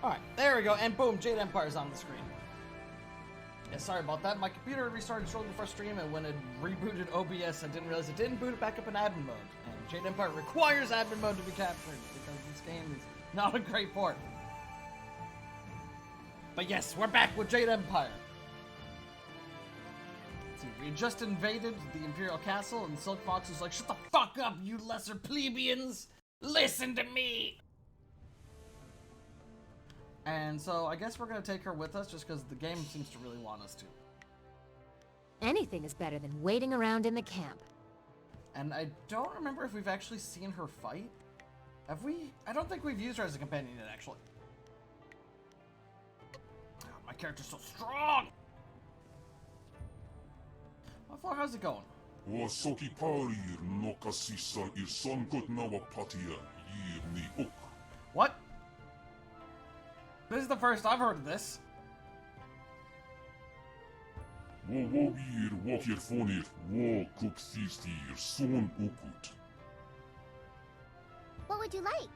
Alright, there we go, and boom, Jade Empire's on the screen. Yeah, sorry about that. My computer restarted shortly before stream, and when it rebooted OBS, I didn't realize it didn't boot it back up in admin mode. And Jade Empire requires admin mode to be captured, because this game is not a great port. But yes, we're back with Jade Empire. See, we just invaded the Imperial Castle, and Silk Fox was like, "Shut the fuck up, you lesser plebeians! Listen to me!" And so I guess we're gonna take her with us just because the game seems to really want us to. Anything is better than waiting around in the camp. And I don't remember if we've actually seen her fight. Have we? I don't think we've used her as a companion yet, actually. Oh, my character's so strong! What floor, how's it going? What? This is the first I've heard of this. What would you like?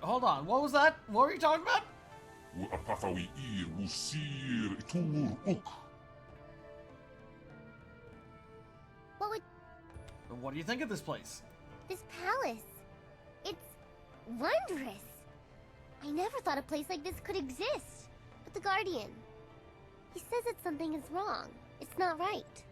Hold on. What was that? What were you talking about? What do you think of this place? This palace. It's wondrous. I never thought a place like this could exist. But the Guardian, he says that something is wrong. It's not right.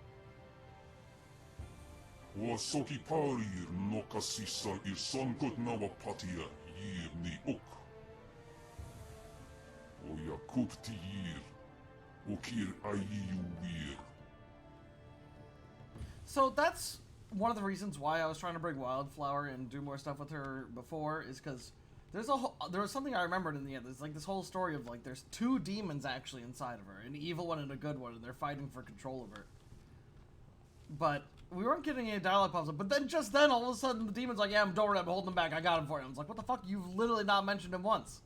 So that's one of the reasons why I was trying to bring Wildflower and do more stuff with her before, is because there was something I remembered in the end. There's like this whole story of like there's two demons actually inside of her, an evil one and a good one, and they're fighting for control of her. But we weren't getting any dialogue pops up. But then just then, all of a sudden, the demon's like, "Yeah, don't worry, I'm holding him back. I got him for you." I was like, "What the fuck? You've literally not mentioned him once."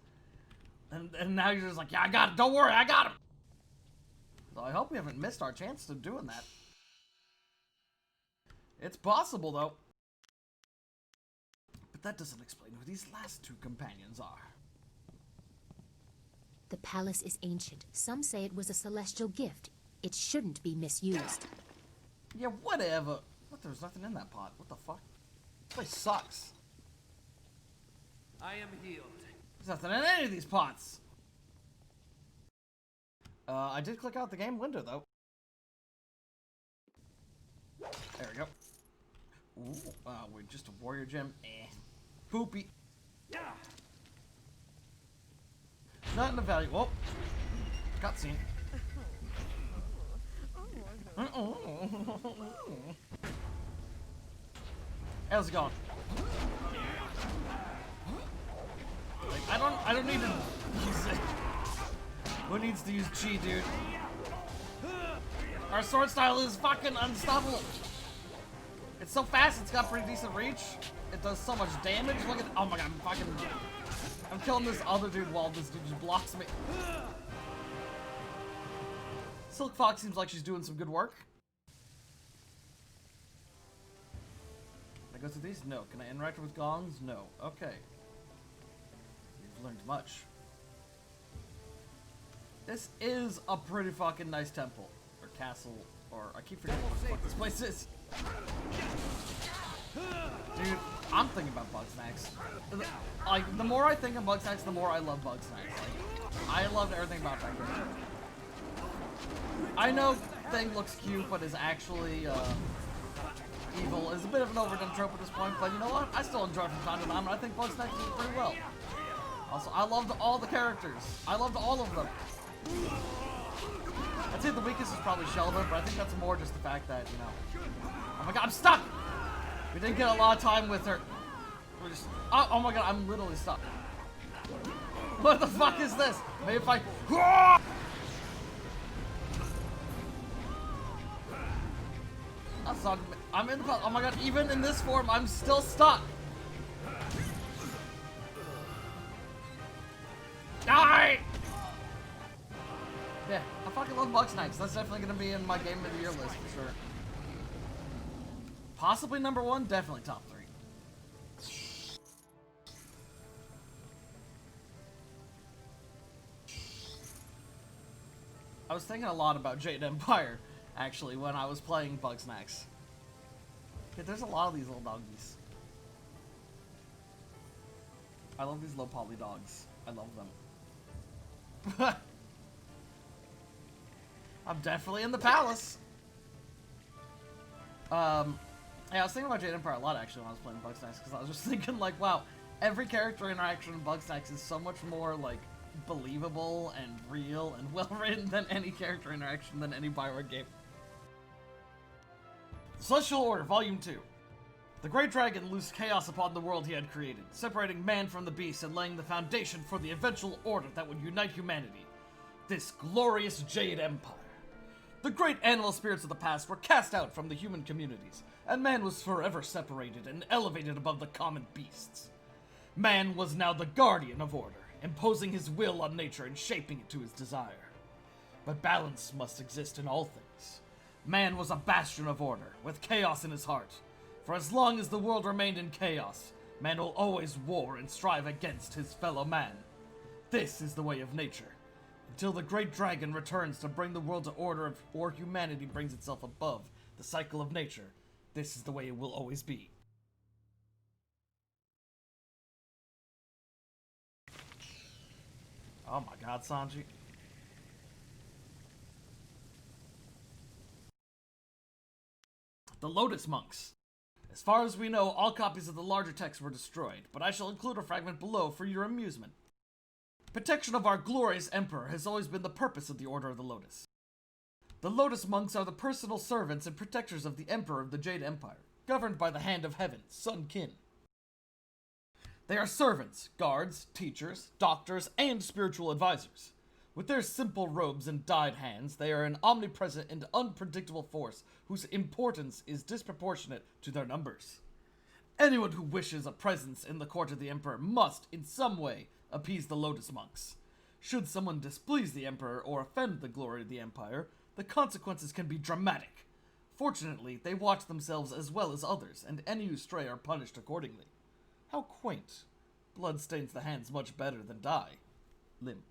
And now you're just like, "Yeah, I got it. Don't worry, I got him." So I hope we haven't missed our chance to doing that. It's possible, though. But that doesn't explain who these last two companions are. The palace is ancient. Some say it was a celestial gift. It shouldn't be misused. Yeah, whatever. What? There's nothing in that pot. What the fuck? This place sucks. I am healed. There's nothing in any of these pots. I did click out the game window, though. There we go. Ooh, wait, just a warrior gem. Poopy. Not in the value. Whoa. Cutscene. How's it going? Like, I don't need to use it. Who needs to use chi, dude? Our sword style is fucking unstoppable. It's so fast, it's got pretty decent reach. It does so much damage. Look at, oh my god, I'm killing this other dude while this dude just blocks me. Silk Fox seems like she's doing some good work. Can I go through these? No. Can I interact with gongs? No. Okay. You've learned much. This is a pretty fucking nice temple. Or castle. Or, I keep forgetting what the fuck this place is. Dude, I'm thinking about Bugsnax. Like, the more I think of Bugsnax, the more I love Bugsnax. Like, I loved everything about that game. I know thing looks cute, but is actually, evil. Is a bit of an overdone trope at this point, but you know what? I still enjoy it from time to time, and I think Bugsnax did pretty well. Also, I loved all the characters. I loved all of them. I'd say the weakest is probably Shelva, but I think that's more just the fact that, you know... Oh my god, I'm stuck! We didn't get a lot of time with her. We're just... Oh my god, I'm literally stuck. What the fuck is this? Maybe if I... That's not... I'm in the... Oh my god, even in this form, I'm still stuck. Die! Yeah, I fucking love Bugsnax. That's definitely gonna be in my Game of the Year list for sure. Possibly #1, definitely top 3. I was thinking a lot about Jade Empire, actually, when I was playing Bugsnax. Okay, there's a lot of these little doggies. I love these low poly dogs. I love them. I'm definitely in the palace. Yeah, I was thinking about Jade Empire a lot, actually, when I was playing Bugsnax, because I was just thinking, like, wow, every character interaction in Bugsnax is so much more, like, believable and real and well-written than any character interaction than any Bioware game. Celestial Order, Volume 2. The Great Dragon loosed chaos upon the world he had created, separating man from the beast and laying the foundation for the eventual order that would unite humanity. This glorious Jade Empire. The great animal spirits of the past were cast out from the human communities, and man was forever separated and elevated above the common beasts. Man was now the guardian of order, imposing his will on nature and shaping it to his desire. But balance must exist in all things. Man was a bastion of order, with chaos in his heart. For as long as the world remained in chaos, man will always war and strive against his fellow man. This is the way of nature. Until the great dragon returns to bring the world to order or humanity brings itself above the cycle of nature, this is the way it will always be. Oh my god, Sanji. The Lotus Monks. As far as we know, all copies of the larger text were destroyed, but I shall include a fragment below for your amusement. Protection of our glorious Emperor has always been the purpose of the Order of the Lotus. The Lotus Monks are the personal servants and protectors of the Emperor of the Jade Empire, governed by the Hand of Heaven, Sun Qin. They are servants, guards, teachers, doctors, and spiritual advisors. With their simple robes and dyed hands, they are an omnipresent and unpredictable force whose importance is disproportionate to their numbers. Anyone who wishes a presence in the court of the Emperor must, in some way, appease the Lotus Monks. Should someone displease the Emperor or offend the glory of the Empire, the consequences can be dramatic. Fortunately, they watch themselves as well as others, and any who stray are punished accordingly. How quaint. Blood stains the hands much better than dye. Lim.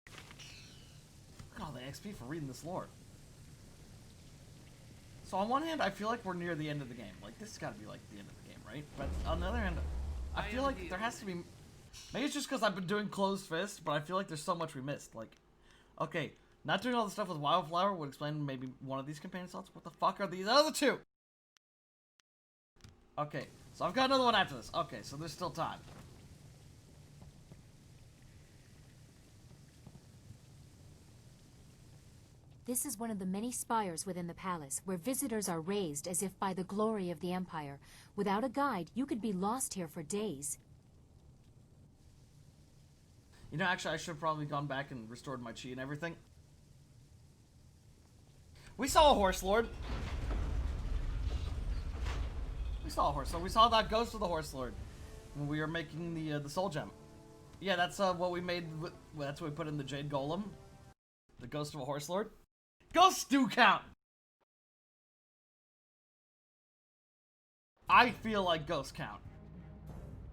Look at all the XP for reading this lore. So on one hand, I feel like we're near the end of the game. Like, this has got to be like the end of the game, right? But on the other hand, I feel like there has to be... Maybe it's just because I've been doing closed fist, but I feel like there's so much we missed. Like, okay, not doing all the stuff with Wildflower would explain maybe one of these companion slots. What the fuck are these other two? Okay, so I've got another one after this. Okay, so there's still time. This is one of the many spires within the palace, where visitors are raised as if by the glory of the Empire. Without a guide, you could be lost here for days. You know, actually, I should have probably gone back and restored my chi and everything. We saw a Horse Lord. We saw a Horse Lord. We saw that ghost of the Horse Lord when we were making the Soul Gem. Yeah, that's what we made. That's what we put in the Jade Golem. The ghost of a Horse Lord. Ghosts do count. I feel like ghosts count.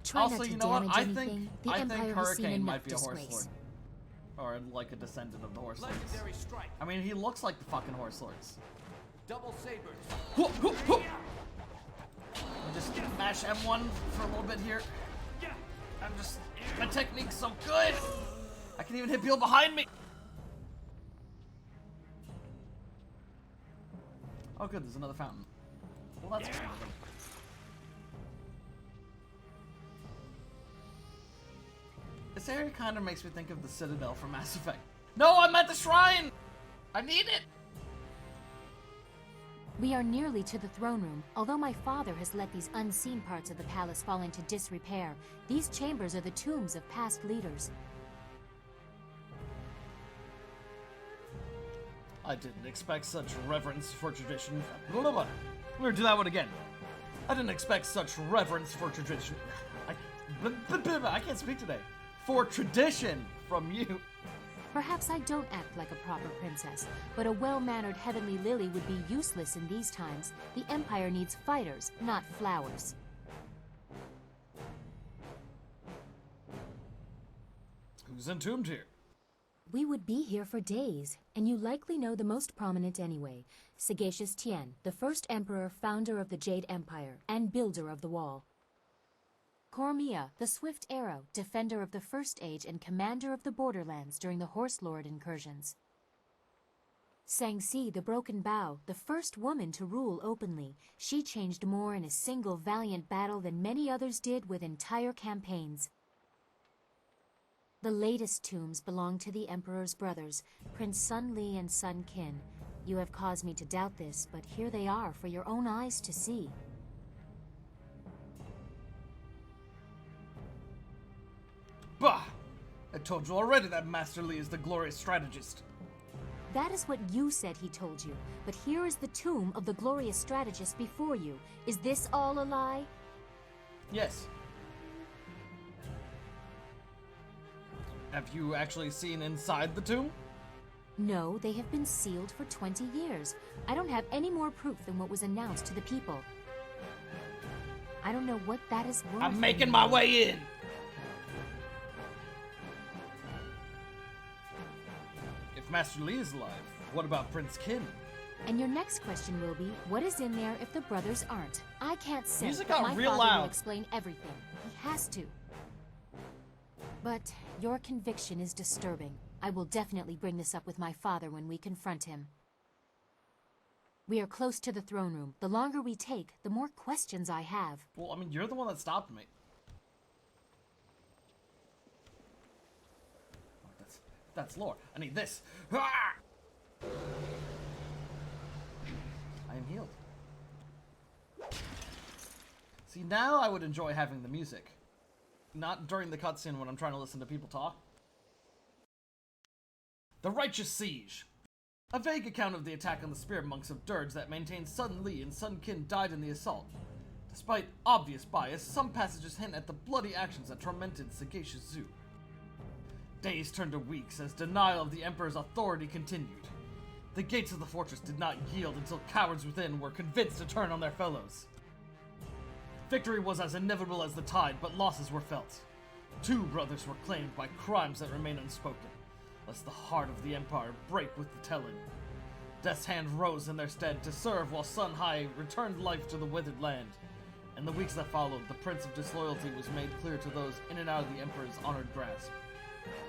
Try Also, not to you know what? damage I anything. think The Empire has seen Hurricane enough might be a Horse disgrace. Lord, or like a descendant of the Horse Lords. Legendary strike. I mean, he looks like the fucking Horse Lords. Double sabers. Whoop, whoop, whoop. Just mash M1 for a little bit here. My technique's so good. I can even hit people behind me. Oh good, there's another fountain. Well, that's good. This area kind of makes me think of the Citadel from Mass Effect. No, I'm at the shrine! I need it! We are nearly to the throne room. Although my father has let these unseen parts of the palace fall into disrepair, these chambers are the tombs of past leaders. I didn't expect such reverence for tradition. We're gonna do that one again. I didn't expect such reverence for tradition. I can't speak today. For tradition from you. Perhaps I don't act like a proper princess, but a well-mannered heavenly lily would be useless in these times. The Empire needs fighters, not flowers. Who's entombed here? We would be here for days, and you likely know the most prominent anyway. Sagacious Tien, the first emperor, founder of the Jade Empire, and builder of the wall. Cormia, the Swift Arrow, defender of the First Age and commander of the Borderlands during the Horse Lord incursions. Sangsi, the Broken Bow, the first woman to rule openly. She changed more in a single valiant battle than many others did with entire campaigns. The latest tombs belong to the Emperor's brothers, Prince Sun Li and Sun Qin. You have caused me to doubt this, but here they are for your own eyes to see. Bah! I told you already that Master Li is the glorious strategist. That is what you said he told you, but here is the tomb of the glorious strategist before you. Is this all a lie? Yes. Have you actually seen inside the tomb? No, they have been sealed for 20 years. I don't have any more proof than what was announced to the people. I don't know what that is worth. I'm making my way in! If Master Li is alive, what about Prince Qin? And your next question will be, what is in there if the brothers aren't? I can't say, Music but got my real father loud. will explain everything. He has to. But your conviction is disturbing. I will definitely bring this up with my father when we confront him. We are close to the throne room. The longer we take, the more questions I have. Well, I mean, you're the one that stopped me. Oh, that's lore. I need this. Ah! I am healed. See, now I would enjoy having the music. Not during the cutscene when I'm trying to listen to people talk. The Righteous Siege. A vague account of the attack on the spirit monks of Dirge that maintains Sun Li and Sun Qin died in the assault. Despite obvious bias, some passages hint at the bloody actions that tormented Sagacious Zhu. Days turned to weeks as denial of the Emperor's authority continued. The gates of the fortress did not yield until cowards within were convinced to turn on their fellows. Victory was as inevitable as the tide, but losses were felt. 2 brothers were claimed by crimes that remain unspoken, lest the heart of the Empire break with the telling. Death's hand rose in their stead to serve while Sun Hai returned life to the withered land. In the weeks that followed, the Prince of Disloyalty was made clear to those in and out of the Emperor's honored grasp.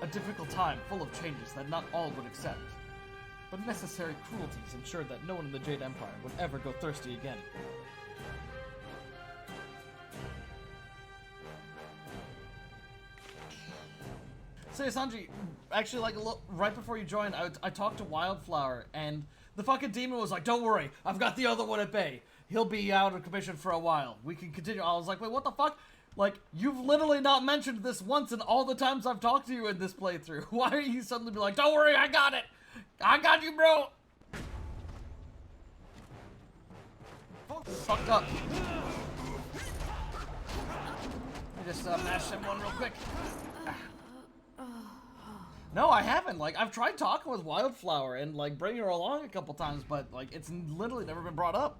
A difficult time full of changes that not all would accept. But necessary cruelties ensured that no one in the Jade Empire would ever go thirsty again. Say, Sanji, actually, like, right before you joined, I talked to Wildflower, and the fucking demon was like, don't worry, I've got the other one at bay. He'll be out of commission for a while. We can continue. I was like, wait, what the fuck? Like, you've literally not mentioned this once in all the times I've talked to you in this playthrough. Why are you suddenly be like, don't worry, I got it. I got you, bro. Fucked up. Let me just mash him one real quick. No, I haven't. Like, I've tried talking with Wildflower and, like, bringing her along a couple times, but, like, it's literally never been brought up.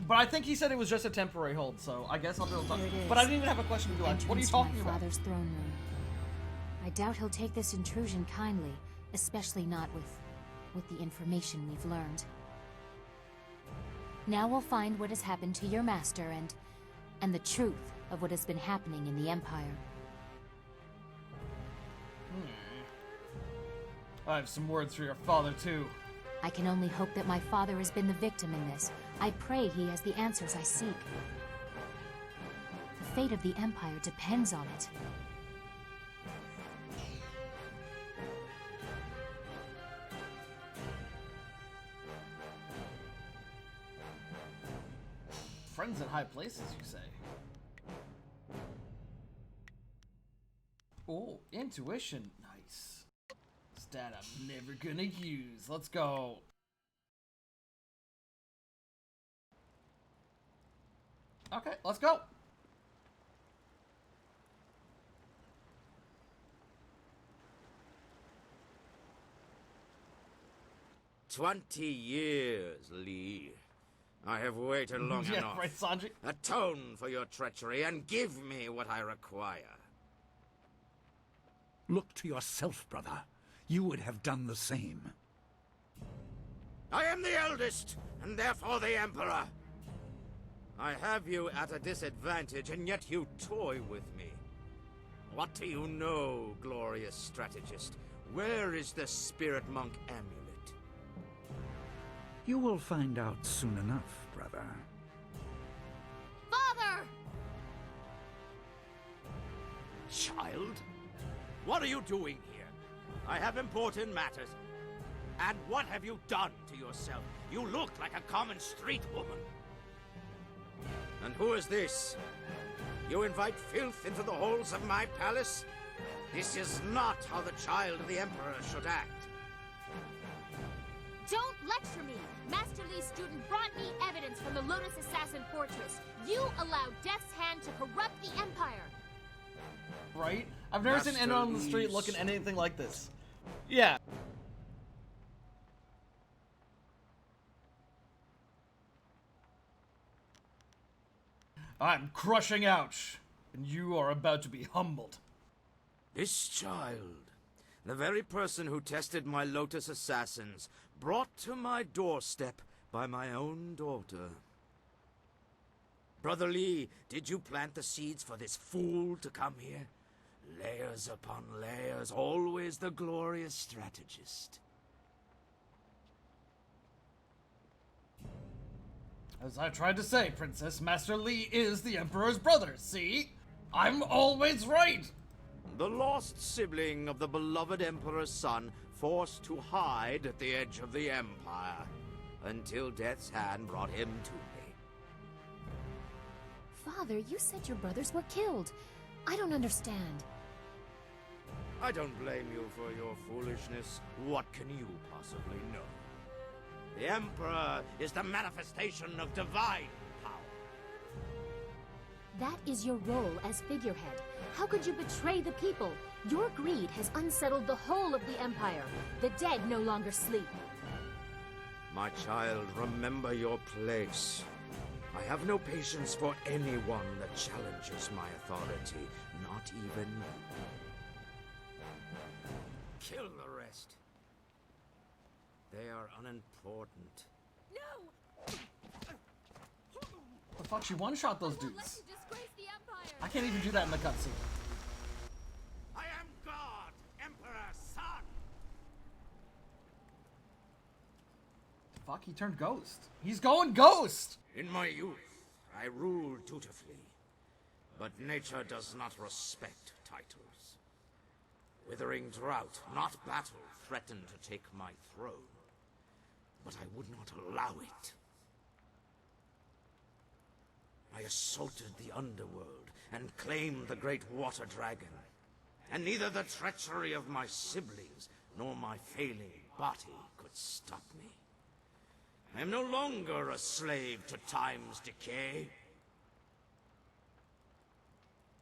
But I think he said it was just a temporary hold, so I guess I'll be able to talk. But I didn't even have a question to be like, what are you talking about? Father's throne room. I doubt he'll take this intrusion kindly, especially not with the information we've learned. Now we'll find what has happened to your master and the truth of what has been happening in the Empire. I have some words for your father, too. I can only hope that my father has been the victim in this. I pray he has the answers I seek. The fate of the Empire depends on it. Friends in high places, you say? Oh, intuition. Nice. Stat I'm never gonna use. Let's go. Okay, let's go. "20 years, Li. I have waited long Yeah, enough. right, Sanji. Atone for your treachery and give me what I require. Look to yourself, brother. You would have done the same. I am the eldest, and therefore the Emperor. I have you at a disadvantage, and yet you toy with me. What do you know, glorious strategist? Where is the Spirit Monk amulet? You will find out soon enough, brother. Father! Child? What are you doing here? I have important matters. And what have you done to yourself? You look like a common street woman. And who is this? You invite filth into the halls of my palace? This is not how the child of the Emperor should act. Don't lecture me! Master Li's student brought me evidence from the Lotus Assassin Fortress. You allowed Death's Hand to corrupt the Empire. Right? I've never seen anyone on the street looking anything like this. Yeah. I'm crushing ouch, and you are about to be humbled. This child, the very person who tested my Lotus Assassins, brought to my doorstep by my own daughter. Brother Li, did you plant the seeds for this fool to come here? Layers upon layers, always the glorious strategist. As I tried to say, Princess, Master Li is the Emperor's brother, see? I'm always right! The lost sibling of the beloved Emperor's son, forced to hide at the edge of the Empire, until Death's Hand brought him to me. Father, you said your brothers were killed. I don't understand. I don't blame you for your foolishness. What can you possibly know? The Emperor is the manifestation of divine power. That is your role as figurehead. How could you betray the people? Your greed has unsettled the whole of the Empire. The dead no longer sleep. My child, remember your place. I have no patience for anyone that challenges my authority, not even you. Kill the rest. They are unimportant. No! The fuck, she one-shot those dudes. disgrace the Empire! I can't even do that in the cutscene. I am God, Emperor's son! Fuck, he turned ghost. He's going ghost! In my youth, I ruled dutifully. But nature does not respect titles. Withering drought, not battle, threatened to take my throne. But I would not allow it. I assaulted the underworld and claimed the great water dragon. And neither the treachery of my siblings nor my failing body could stop me. I am no longer a slave to time's decay.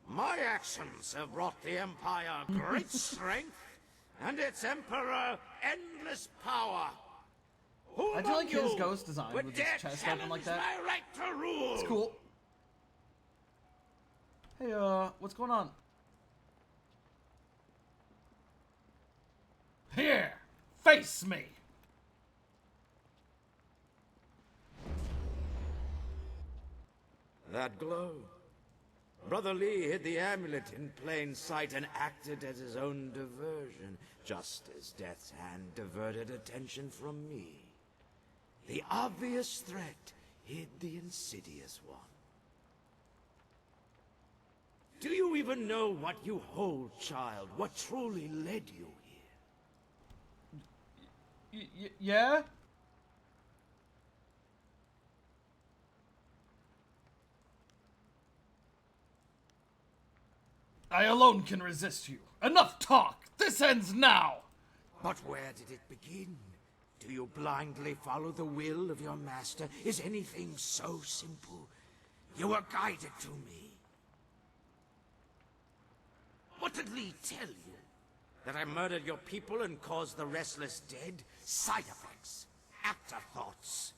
My actions have brought the Empire great strength, and its Emperor endless power. Who I do like among his you ghost design would with his dare chest open like challenge that. my right to rule? It's cool. Hey, what's going on? Here! Face me! That glow. Brother Li hid the amulet in plain sight and acted as his own diversion, just as Death's Hand diverted attention from me. The obvious threat hid the insidious one. Do you even know what you hold, child? What truly led you here? Yeah? I alone can resist you. Enough talk! This ends now! But where did it begin? Do you blindly follow the will of your master? Is anything so simple? You were guided to me. What did Li tell you? That I murdered your people and caused the restless dead? Side effects. Afterthoughts.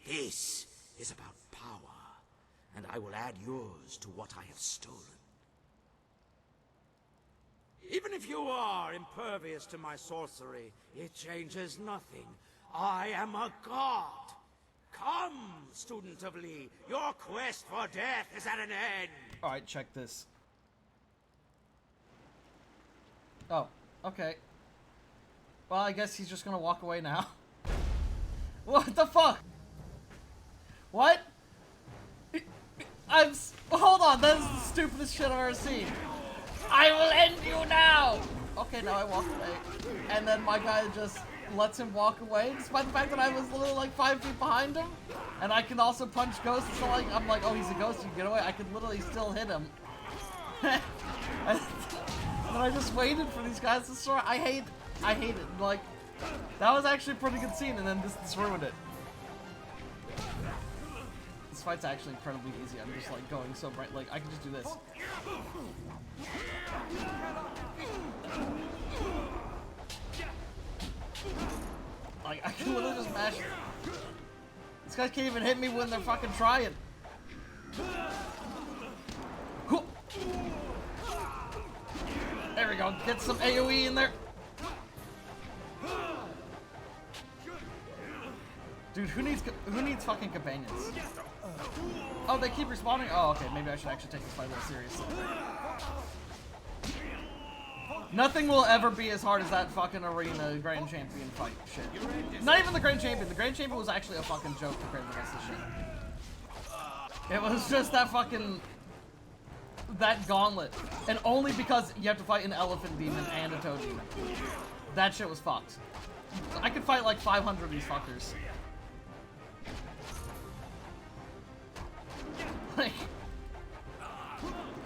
This is about power, and I will add yours to what I have stolen. Even if you are impervious to my sorcery, it changes nothing. I am a god. Come, student of Lee. Your quest for death is at an end. Alright, check this. Oh, okay. Well, I guess he's just gonna walk away now. What the fuck? What? Hold on, that is the stupidest shit I've ever seen. I will end you now! Okay, now I walk away. And then my guy just lets him walk away, despite the fact that I was literally like 5 feet behind him. And I can also punch ghosts, so like, I'm like, oh, he's a ghost, you can get away. I could literally still hit him. And then I just waited for these guys to start. I hate it. Like, that was actually a pretty good scene, and then this ruined it. This fight's actually incredibly easy. I'm just like going so bright. Like, I can just do this. Like, I can literally just mash it. These guys can't even hit me when they're fucking trying. There we go. Get some AoE in there. Dude, who needs fucking companions? Oh, they keep respawning? Oh, okay. Maybe I should actually take this fight a little seriously. Nothing will ever be as hard as that fucking arena Grand Champion fight shit. Not even the Grand Champion. The Grand Champion was actually a fucking joke compared to the rest of the shit. It was just that fucking... that gauntlet. And only because you have to fight an elephant demon and a toad demon. That shit was fucked. I could fight like 500 of these fuckers. Like...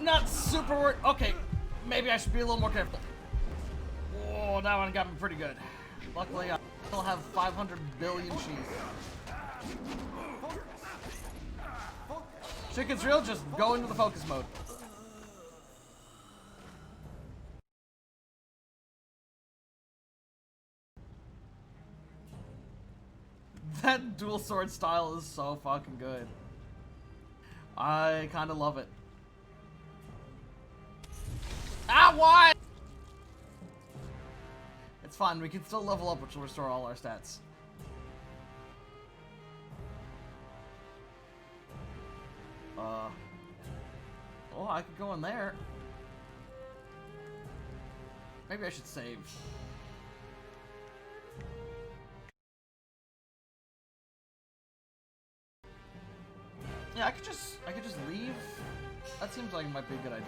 not super worried. Okay, maybe I should be a little more careful. Oh, that one got me pretty good. Luckily, I still have 500 billion sheath. Shit gets real, just go into the focus mode. That dual sword style is so fucking good. I kind of love it. Ah, why? It's fine, we can still level up, which will restore all our stats. Oh, I could go in there. Maybe I should save. Yeah, I could just leave. That seems like it might be a good idea.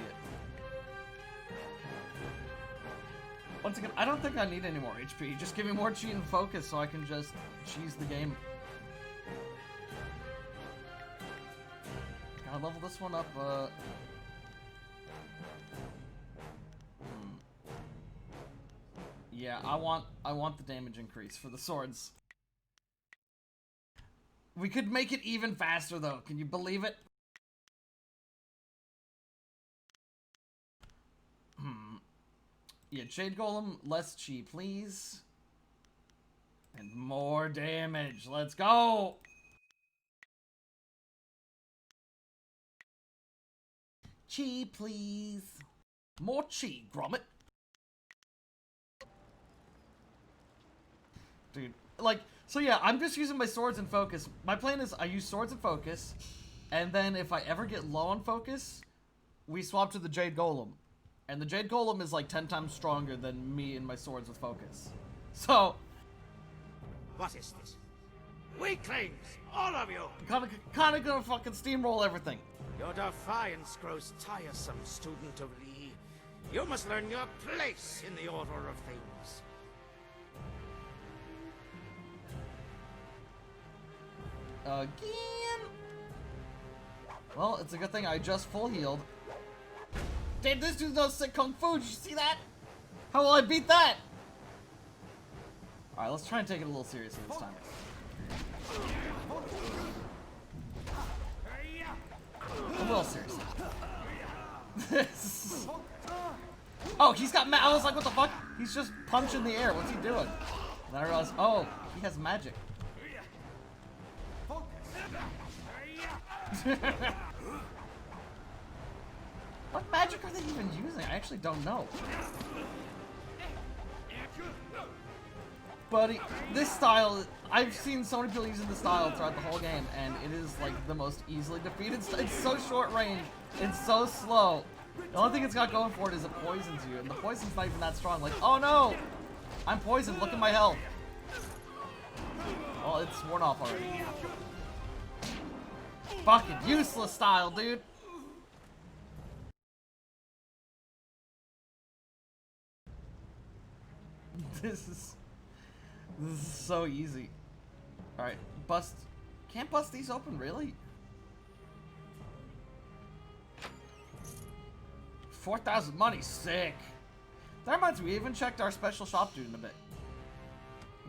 Once again, I don't think I need any more HP. Just give me more chi and focus so I can just cheese the game. Gotta level this one up, Yeah, I want the damage increase for the swords. We could make it even faster though, can you believe it? Yeah, Jade Golem, less chi, please. And more damage. Let's go! Chi, please. More chi, Grommet. Dude, like, so yeah, I'm just using my swords and focus. My plan is I use swords and focus, and then if I ever get low on focus, we swap to the Jade Golem. And the Jade Golem is like 10 times stronger than me and my swords with focus. So... what is this? Weaklings! All of you! Kinda gonna fucking steamroll everything. Your defiance grows tiresome, student of Lee. You must learn your place in the order of things. Again? Well, it's a good thing I just full healed. Damn, this dude knows sick kung fu. Did you see that? How will I beat that? Alright, let's try and take it a little seriously this time. A little seriously. Oh, he's got I was like, what the fuck? He's just punching the air. What's he doing? And I realized, oh, he has magic. What magic are they even using? I actually don't know. Buddy, this style, I've seen so many people using this style throughout the whole game, and it is like the most easily defeated. It's so short range, it's so slow. The only thing it's got going for it is it poisons you, and the poison's not even that strong. Like, oh no! I'm poisoned, look at my health. Well, it's worn off already. Fucking useless style, dude. This is so easy. Alright, bust. Can't bust these open, really? 4,000 money, sick. That reminds me, we even checked our special shop dude in a bit.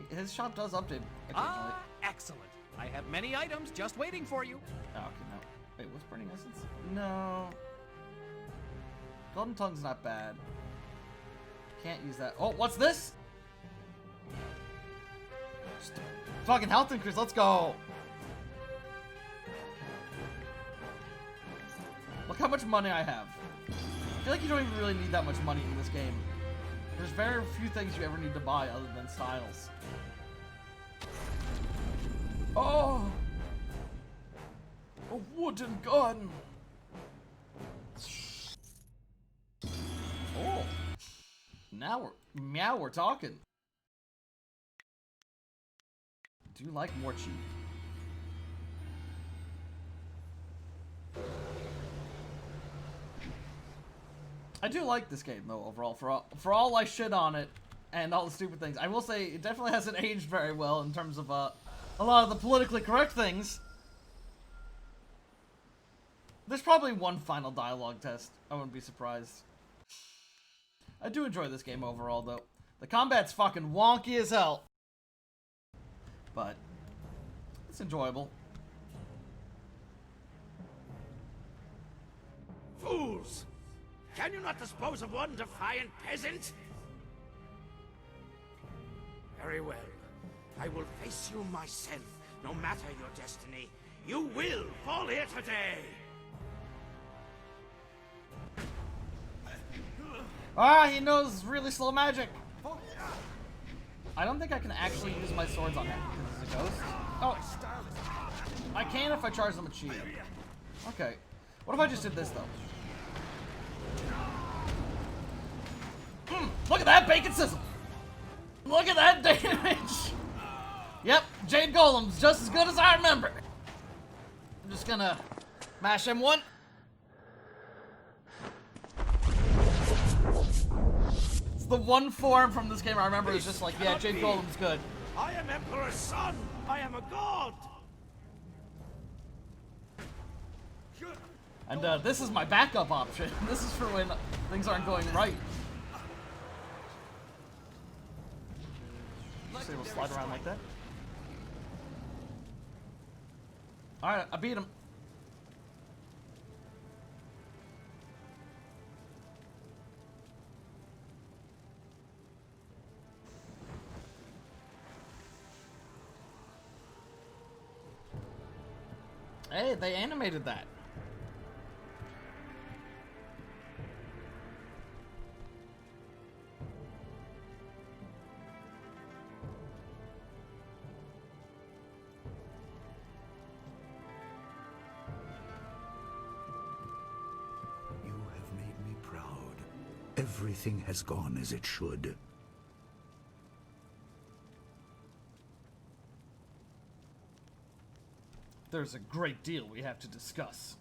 His shop does update occasionally. Excellent. I have many items just waiting for you. Oh, okay, no. Wait, what's Burning Essence? No. Golden Tongue's not bad. Can't use that. Oh, what's this? Just fucking health increase, let's go. Look how much money I have. I feel like you don't even really need that much money in this game. There's very few things you ever need to buy other than styles. Oh! A wooden gun! Oh! Now we're talking. Do you like more cheap? I do like this game though overall. For all I shit on it and all the stupid things, I will say it definitely hasn't aged very well in terms of a lot of the politically correct things. There's probably one final dialogue test. I wouldn't be surprised. I do enjoy this game overall though. The combat's fucking wonky as hell, but it's enjoyable. Fools! Can you not dispose of one defiant peasant? Very well. I will face you myself, no matter your destiny. You will fall here today! Ah, he knows really slow magic! I don't think I can actually use my swords on him because he's a ghost. Oh, I can if I charge them a cheat. Okay. What if I just did this though? Look at that bacon sizzle! Look at that damage! Yep, Jade Golem's just as good as I remember. I'm just gonna mash him one. It's the one form from this game I remember is just like, yeah, Jade Golem's good. I am Emperor's son! I am a god! And this is my backup option. This is for when things aren't going right. So we'll slide around like that. Alright, I beat him. Hey, they animated that. Everything has gone as it should. There's a great deal we have to discuss.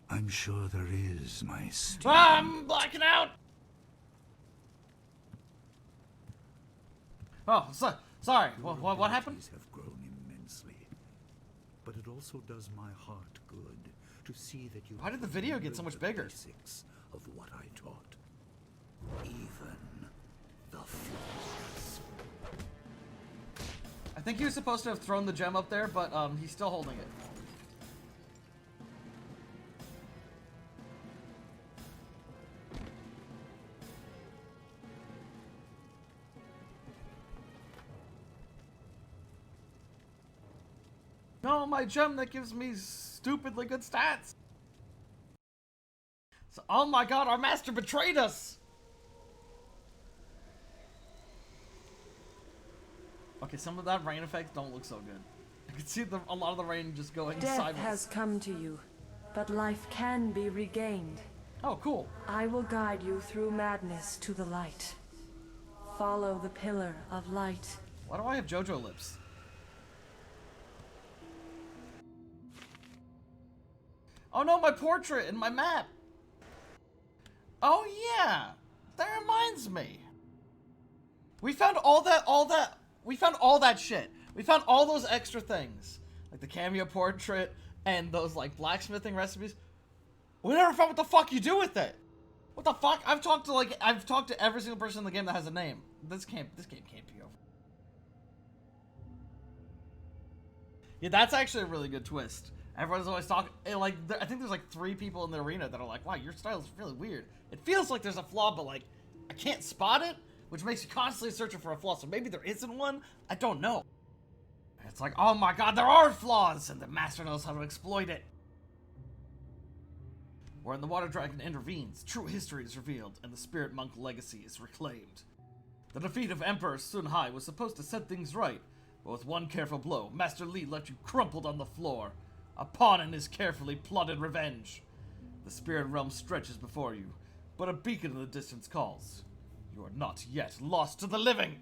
I'm sure there is, my student. I'm blacking out! Oh, sorry. What happened? Abilities have grown immensely. But it also does my heart good to see that you. Why did the video get so much bigger? Basics of what I taught. Even the flaws. I think he was supposed to have thrown the gem up there, but he's still holding it. No, my gem that gives me stupidly good stats. So, oh my god, our master betrayed us! Okay, some of that rain effects don't look so good. I can see a lot of the rain just going Death sideways. has come to you, but life can be regained. Oh, cool. I will guide you through madness to the light. Follow the pillar of light. Why do I have JoJo lips? Oh no, my portrait and my map! Oh yeah! That reminds me. We found all that shit. We found all those extra things. Like the cameo portrait and those like blacksmithing recipes. We never found what the fuck you do with it. What the fuck? I've talked to every single person in the game that has a name. This game can't be over. Yeah, that's actually a really good twist. Everyone's always talking, like, I think there's like 3 people in the arena that are like, wow, your style is really weird. It feels like there's a flaw, but like, I can't spot it, which makes you constantly searching for a flaw, so maybe there isn't one? I don't know. It's like, oh my god, there are flaws, and the master knows how to exploit it. When the water dragon intervenes, true history is revealed, and the spirit monk legacy is reclaimed. The defeat of Emperor Sun Hai was supposed to set things right, but with one careful blow, Master Li left you crumpled on the floor, a pawn in his carefully plotted revenge. The spirit realm stretches before you, but a beacon in the distance calls. You are not yet lost to the living!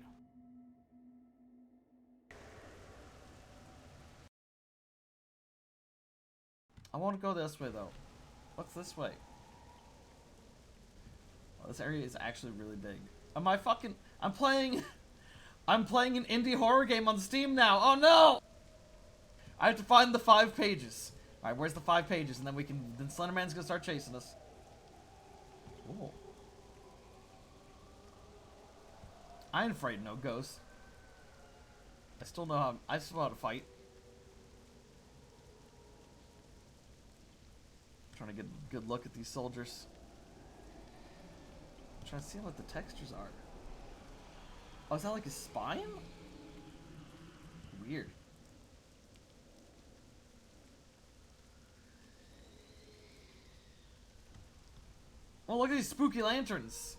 I want to go this way, though. What's this way? Oh, this area is actually really big. I'm playing an indie horror game on Steam now. Oh no! I have to find the 5 pages. Alright, where's the 5 pages? And then then Slenderman's gonna start chasing us. Cool. I ain't afraid of no ghosts. I still know how to fight. Trying to get a good look at these soldiers. I'm trying to see what the textures are. Oh, is that like his spine? Weird. Oh, look at these spooky lanterns.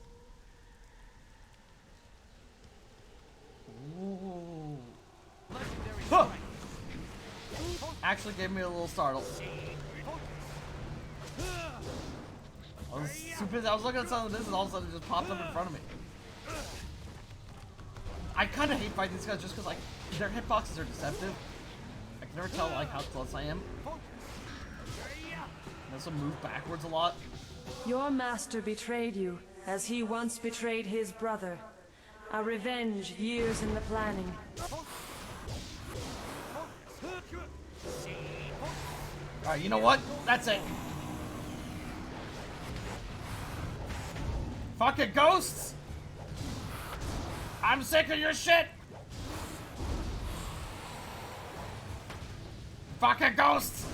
Ooh. Huh. Actually gave me a little startle. I was looking at something this and all of a sudden it just popped up in front of me. I kind of hate fighting these guys just because like their hitboxes are deceptive. I can never tell like how close I am. They also move backwards a lot. Your master betrayed you, as he once betrayed his brother. A revenge years in the planning. Alright, you know what? That's it. Fucking ghosts! I'm sick of your shit! Fucking ghosts!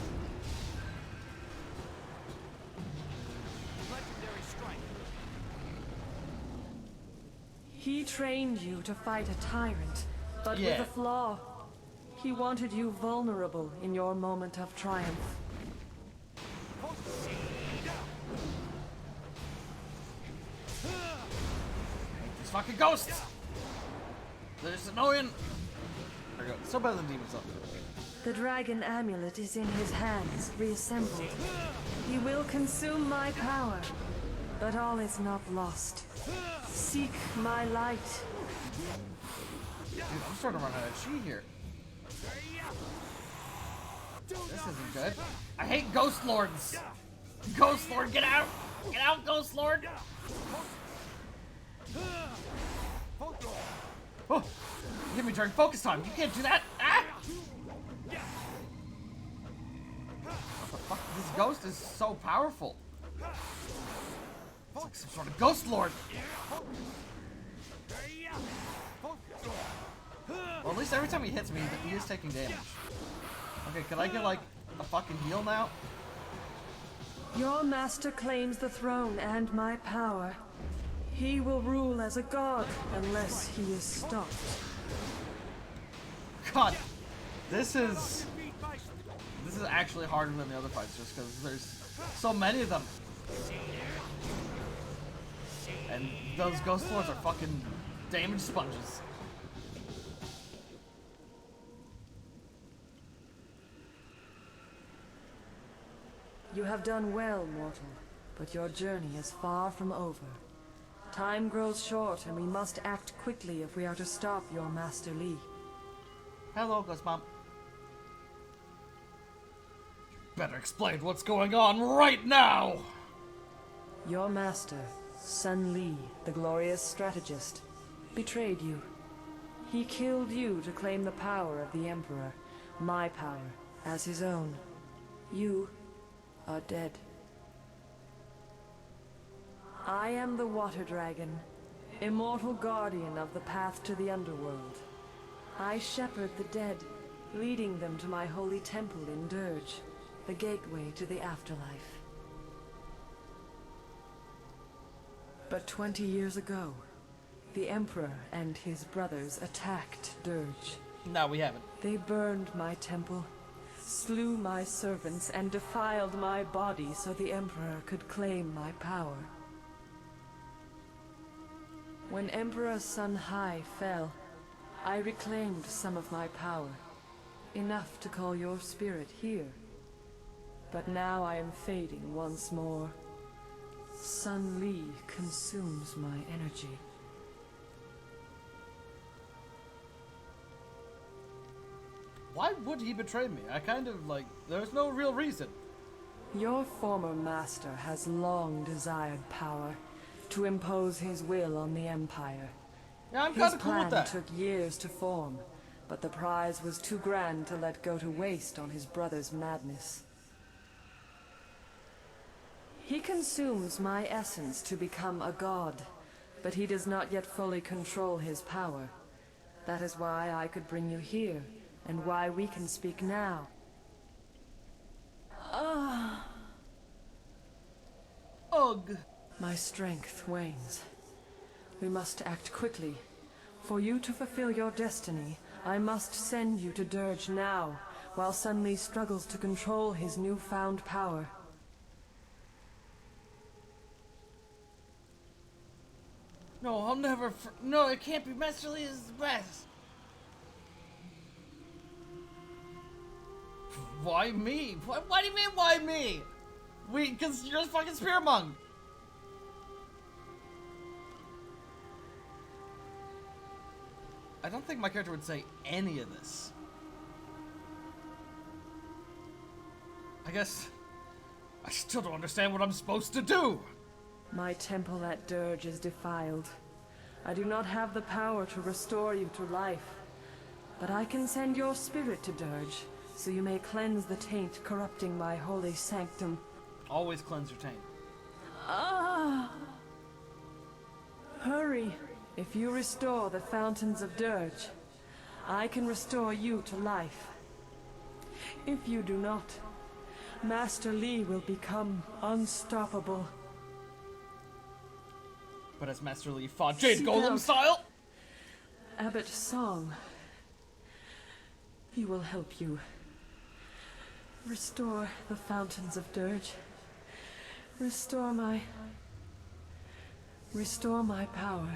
He trained you to fight a tyrant, but Yeah. with a flaw. He wanted you vulnerable in your moment of triumph. These fucking ghosts! They're just annoying. There we go. Still better than demons up. The dragon amulet is in his hands, reassembled. He will consume my power, but all is not lost. Seek my light. Dude, I'm starting to run out of chi here. This isn't good. I hate Ghost Lords. Ghost Lord, get out! Get out, Ghost Lord! Oh, you hit me during focus time. You can't do that. Ah! What the fuck? This ghost is so powerful. It's like some sort of Ghost Lord. Well, at least every time he hits me, he is taking damage. Okay, can I get like a fucking heal now? Your master claims the throne and my power. He will rule as a god unless he is stopped. God, this is actually harder than the other fights just because there's so many of them. And those ghost lords are fucking damage sponges. You have done well, mortal, but your journey is far from over. Time grows short, and we must act quickly if we are to stop your Master Li. Hello, Ghost Mom. Better explain what's going on right now! Your master, Sun Li, the glorious strategist, betrayed you. He killed you to claim the power of the Emperor, my power, as his own. You are dead. I am the Water Dragon, immortal guardian of the path to the underworld. I shepherd the dead, leading them to my holy temple in Dirge, the gateway to the afterlife. But 20 years ago, the Emperor and his brothers attacked Dirge. No, we haven't. They burned my temple, slew my servants, and defiled my body so the Emperor could claim my power. When Emperor Sun Hai fell, I reclaimed some of my power, enough to call your spirit here. But now I am fading once more. Sun Li consumes my energy. Why would he betray me? I kind of, like, there's no real reason. Your former master has long desired power, to impose his will on the Empire. Yeah, I'm His kind of cool with plan that. took years to form, but the prize was too grand to let go to waste on his brother's madness. He consumes my essence to become a god, but he does not yet fully control his power. That is why I could bring you here, and why we can speak now. Ugh. My strength wanes. We must act quickly. For you to fulfill your destiny, I must send you to Dirge now, while Sun Li struggles to control his newfound power. No, I'll never. No, it can't be. Master Li is the best. Why me? What do you mean, why me? Because you're a fucking spirit monk. I don't think my character would say any of this. I guess I still don't understand what I'm supposed to do. My temple at Dirge is defiled. I do not have the power to restore you to life. But I can send your spirit to Dirge, so you may cleanse the taint corrupting my holy sanctum. Always cleanse your taint. Hurry! If you restore the fountains of Dirge, I can restore you to life. If you do not, Master Li will become unstoppable. But as Master Li fought Jade Seek Golem out style? Abbot Song. He will help you. Restore the fountains of Dirge. Restore my power,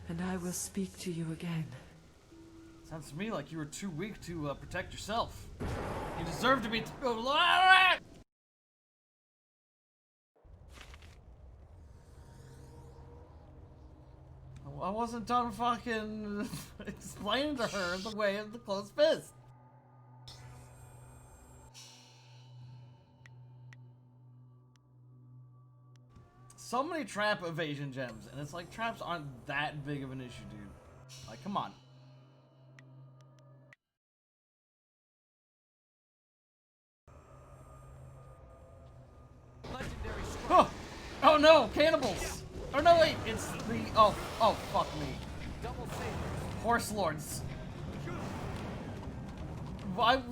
and I will speak to you again. Sounds to me like you were too weak to protect yourself. You deserve to be. I wasn't done fucking explaining to her the way of the closed fist. So many trap evasion gems, and it's like traps aren't that big of an issue, dude. Like, come on. Legendary strike. Oh! Oh no, cannibals! Oh no, wait, it's the. Oh, fuck me. Double saber. Horse lords.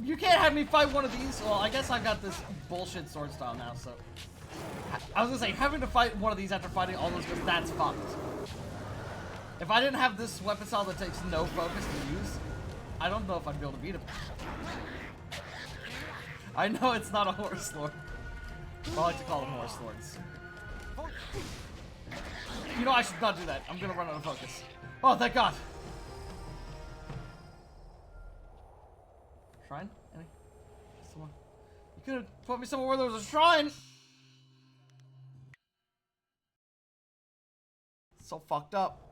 You can't have me fight one of these. Well, I guess I got this bullshit sword style now, so. I was gonna say, having to fight one of these after fighting all those guys, that's fucked. If I didn't have this weapon style that takes no focus to use, I don't know if I'd be able to beat him. I know it's not a horse lord. I like to call them horse lords. You know I should not do that. I'm gonna run out of focus. Oh, thank God. Shrine? Any? Someone? You could have put me somewhere where there was a shrine. So fucked up.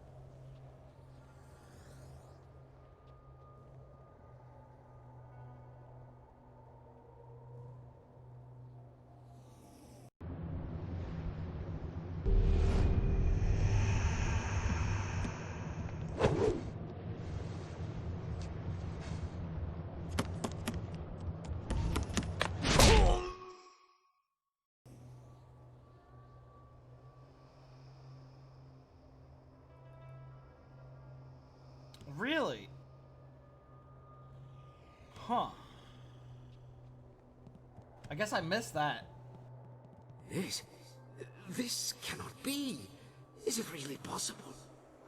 Really? Huh. I guess I missed that. This cannot be. Is it really possible?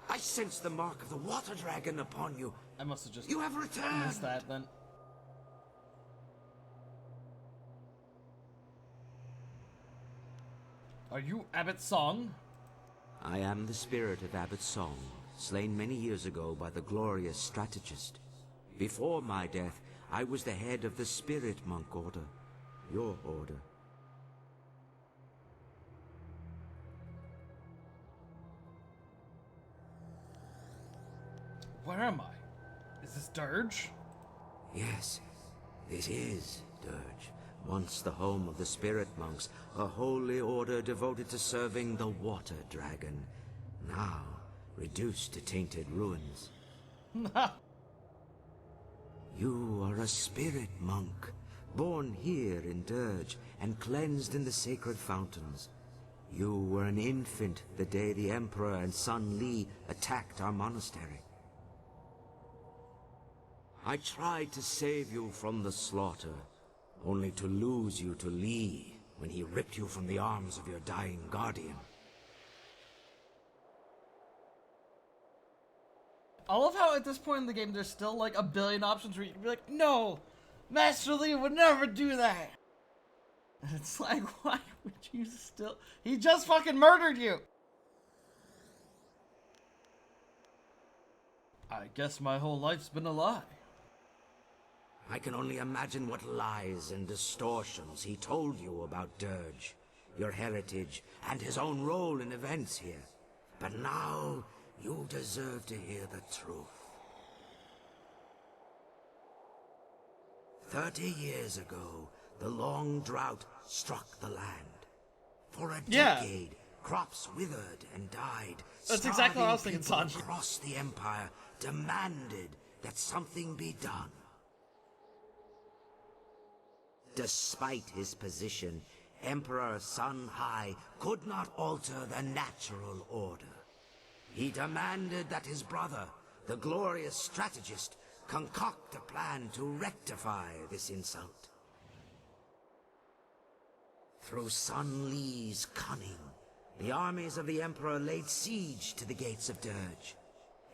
I sense the mark of the water dragon upon you. I must have just You have returned. missed that then. Are you Abbot Song? I am the spirit of Abbot Song, slain many years ago by the glorious strategist. Before my death, I was the head of the Spirit Monk Order, your order. Where am I? Is this Dirge? Yes, this is Dirge, once the home of the Spirit Monks, a holy order devoted to serving the Water Dragon, now reduced to tainted ruins. You are a Spirit Monk, born here in Dirge and cleansed in the sacred fountains. You were an infant the day the Emperor and Sun Li attacked our monastery. I tried to save you from the slaughter, only to lose you to Li when he ripped you from the arms of your dying guardian. I love how at this point in the game there's still like a billion options where you can be like, no, Master Li would never do that. And it's like, why would you still? He just fucking murdered you. I guess my whole life's been a lie. I can only imagine what lies and distortions he told you about Dirge, your heritage, and his own role in events here. But now, you deserve to hear the truth. 30 years ago, the long drought struck the land. For a decade, crops withered and died. That's exactly what I was thinking, Starving Sanji. people across the Empire demanded that something be done. Despite his position, Emperor Sun Hai could not alter the natural order. He demanded that his brother, the glorious strategist, concoct a plan to rectify this insult. Through Sun Li's cunning, the armies of the Emperor laid siege to the gates of Dirge.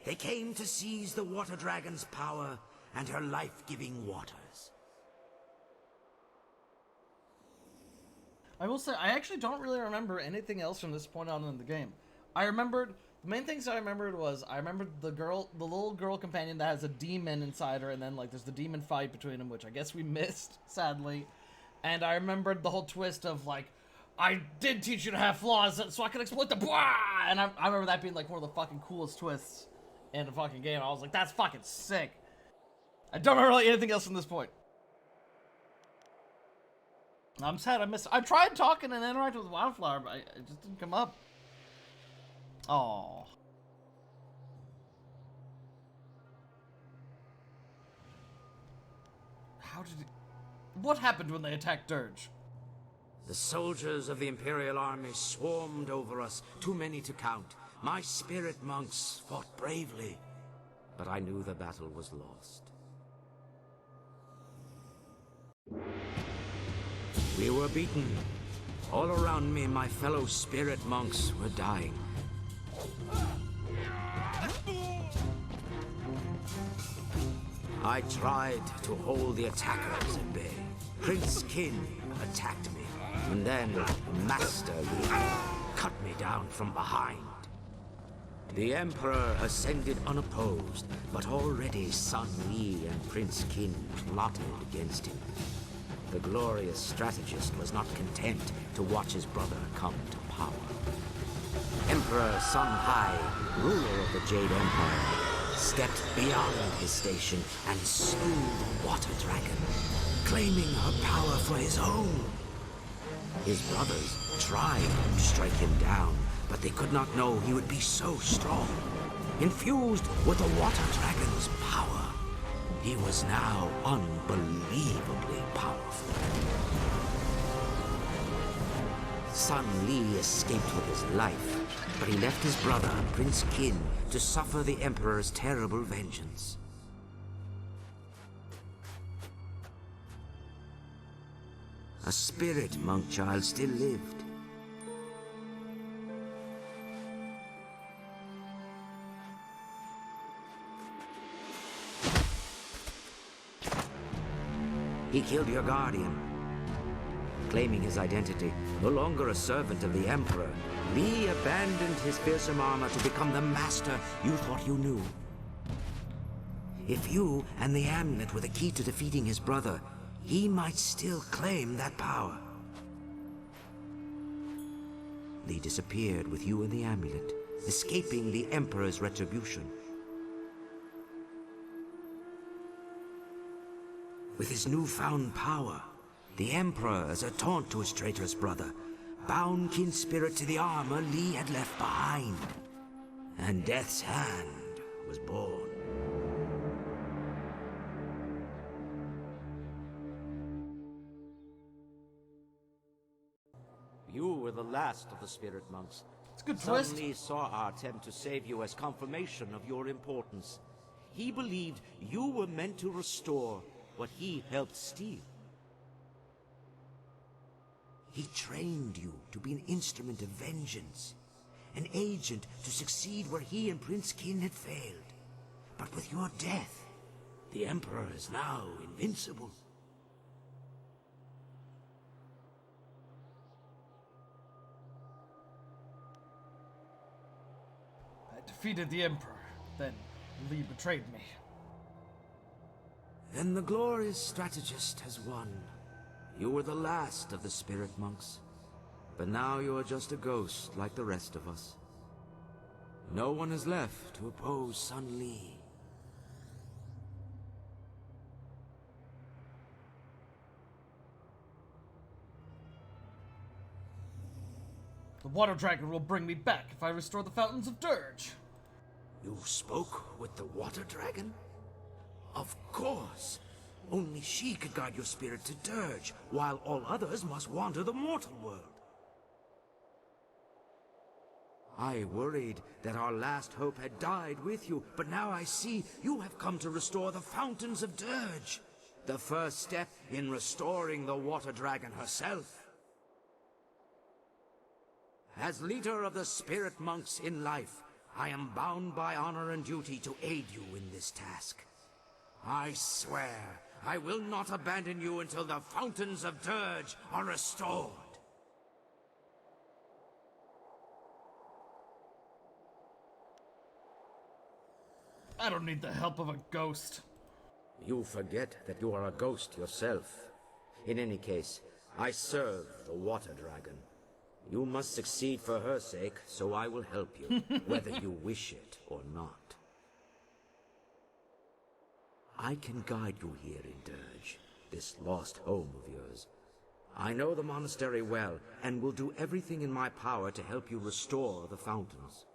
They came to seize the Water Dragon's power and her life-giving waters. I will say, I actually don't really remember anything else from this point on in the game. The main things I remembered was, I remembered the little girl companion that has a demon inside her, and then like there's the demon fight between them, which I guess we missed, sadly. And I remembered the whole twist of like, I did teach you to have flaws so I can exploit the blah! And I remember that being like one of the fucking coolest twists in the fucking game. I was like, that's fucking sick. I don't remember really anything else from this point. I'm sad I missed. I tried talking and interacting with Wildflower, but it just didn't come up. Oh. What happened when they attacked Dirge? The soldiers of the Imperial Army swarmed over us, too many to count. My spirit monks fought bravely, but I knew the battle was lost. We were beaten. All around me, my fellow spirit monks were dying. I tried to hold the attackers at bay. Prince Kin attacked me, and then Master Li cut me down from behind. The Emperor ascended unopposed, but already Sun Li and Prince Qin plotted against him. The glorious strategist was not content to watch his brother come to power. Emperor Sun Hai, ruler of the Jade Empire, stepped beyond his station and slew the Water Dragon, claiming her power for his own. His brothers tried to strike him down, but they could not know he would be so strong. Infused with the Water Dragon's power, he was now unbelievably powerful. Sun Li escaped with his life, but he left his brother, Prince Qin, to suffer the Emperor's terrible vengeance. A spirit monk child still lived. He killed your guardian. Claiming his identity, no longer a servant of the Emperor, Li abandoned his fearsome armor to become the master you thought you knew. If you and the amulet were the key to defeating his brother, he might still claim that power. Li disappeared with you and the amulet, escaping the Emperor's retribution. With his newfound power, the Emperor, as a taunt to his traitorous brother, bound Qin's spirit to the armor Li had left behind. And Death's Hand was born. You were the last of the spirit monks. It's a good twist. Sun Li saw our attempt to save you as confirmation of your importance. He believed you were meant to restore what he helped steal. He trained you to be an instrument of vengeance, an agent to succeed where he and Prince Qin had failed. But with your death, the Emperor is now invincible. I defeated the Emperor, then Li betrayed me. Then the glorious strategist has won. You were the last of the spirit monks. But now you are just a ghost like the rest of us. No one is left to oppose Sun Li. The Water Dragon will bring me back if I restore the Fountains of Dirge. You spoke with the Water Dragon? Of course. Only she could guide your spirit to Dirge, while all others must wander the mortal world. I worried that our last hope had died with you, but now I see you have come to restore the Fountains of Dirge. The first step in restoring the Water Dragon herself. As leader of the spirit monks in life, I am bound by honor and duty to aid you in this task. I swear, I will not abandon you until the Fountains of Dirge are restored. I don't need the help of a ghost. You forget that you are a ghost yourself. In any case, I serve the Water Dragon. You must succeed for her sake, so I will help you, whether you wish it or not. I can guide you here in Dirge, this lost home of yours. I know the monastery well, and will do everything in my power to help you restore the fountains.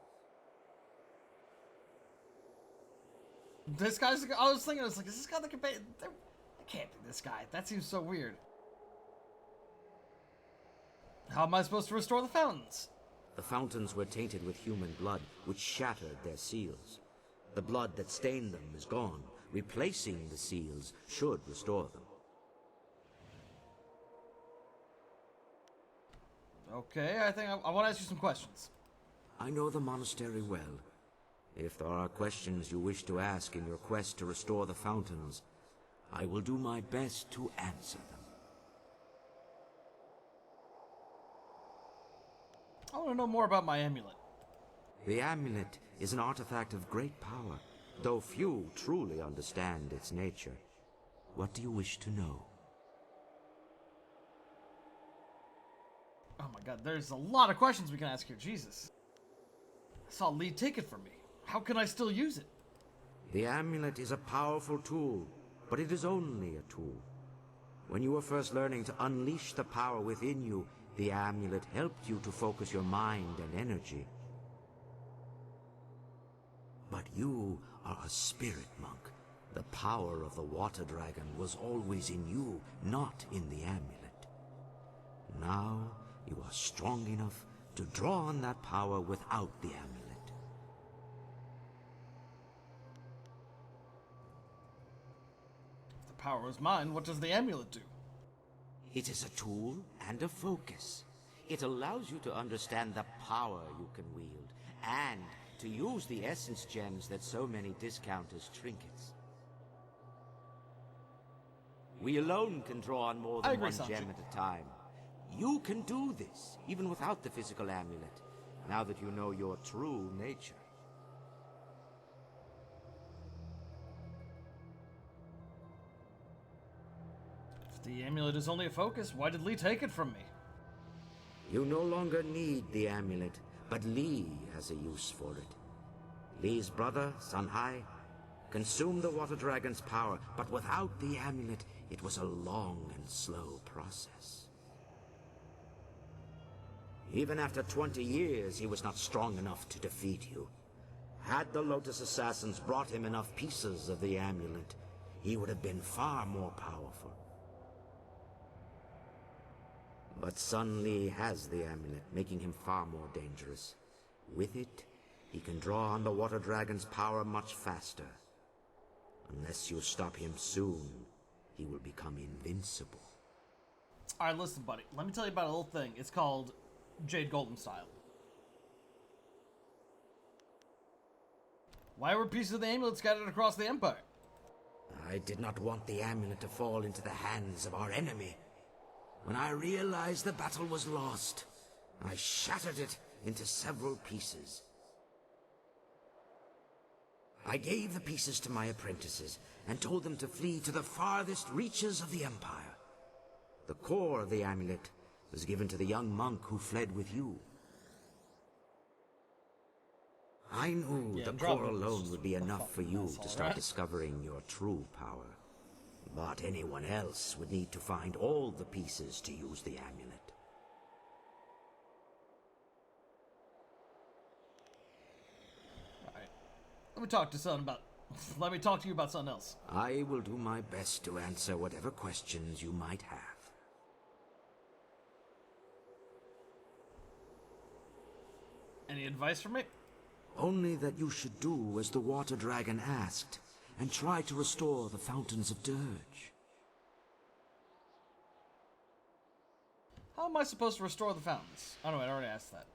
This guy's... I was thinking, is this guy the companion? It can't be this guy. That seems so weird. How am I supposed to restore the fountains? The fountains were tainted with human blood, which shattered their seals. The blood that stained them is gone. Replacing the seals should restore them. Okay, I think I want to ask you some questions. I know the monastery well. If there are questions you wish to ask in your quest to restore the fountains, I will do my best to answer them. I want to know more about my amulet. The amulet is an artifact of great power, though few truly understand its nature. What do you wish to know? Oh my god, there's a lot of questions we can ask here, Jesus. I saw Lee take it from me. How can I still use it? The amulet is a powerful tool, but it is only a tool. When you were first learning to unleash the power within you, the amulet helped you to focus your mind and energy. But you are a spirit monk. The power of the water dragon was always in you, not in the amulet. Now you are strong enough to draw on that power without the amulet. If the power was mine, what does the amulet do? It is a tool and a focus. It allows you to understand the power you can wield, and to use the essence gems that so many discount as trinkets. We alone can draw on more than one gem at a time. You can do this, even without the physical amulet, now that you know your true nature. If the amulet is only a focus, why did Lee take it from me? You no longer need the amulet, but Lee has a use for it. Lee's brother, Sunhai, consumed the water dragon's power, but without the amulet, it was a long and slow process. Even after 20 years, he was not strong enough to defeat you. Had the Lotus Assassins brought him enough pieces of the amulet, he would have been far more powerful. But Sun Li has the amulet, making him far more dangerous. With it, he can draw on the water dragon's power much faster. Unless you stop him soon, he will become invincible. Alright, listen, buddy. Let me tell you about a little thing. It's called Jade Golden Style. Why were pieces of the amulet scattered across the Empire? I did not want the amulet to fall into the hands of our enemy. When I realized the battle was lost, I shattered it into several pieces. I gave the pieces to my apprentices and told them to flee to the farthest reaches of the Empire. The core of the amulet was given to the young monk who fled with you. I knew the core alone would be enough for you to start discovering your true power. But anyone else would need to find all the pieces to use the amulet. Alright. Let me talk to you about something else. I will do my best to answer whatever questions you might have. Any advice for me? Only that you should do as the water dragon asked, and try to restore the fountains of Dirge. How am I supposed to restore the fountains? Oh no, I already asked that.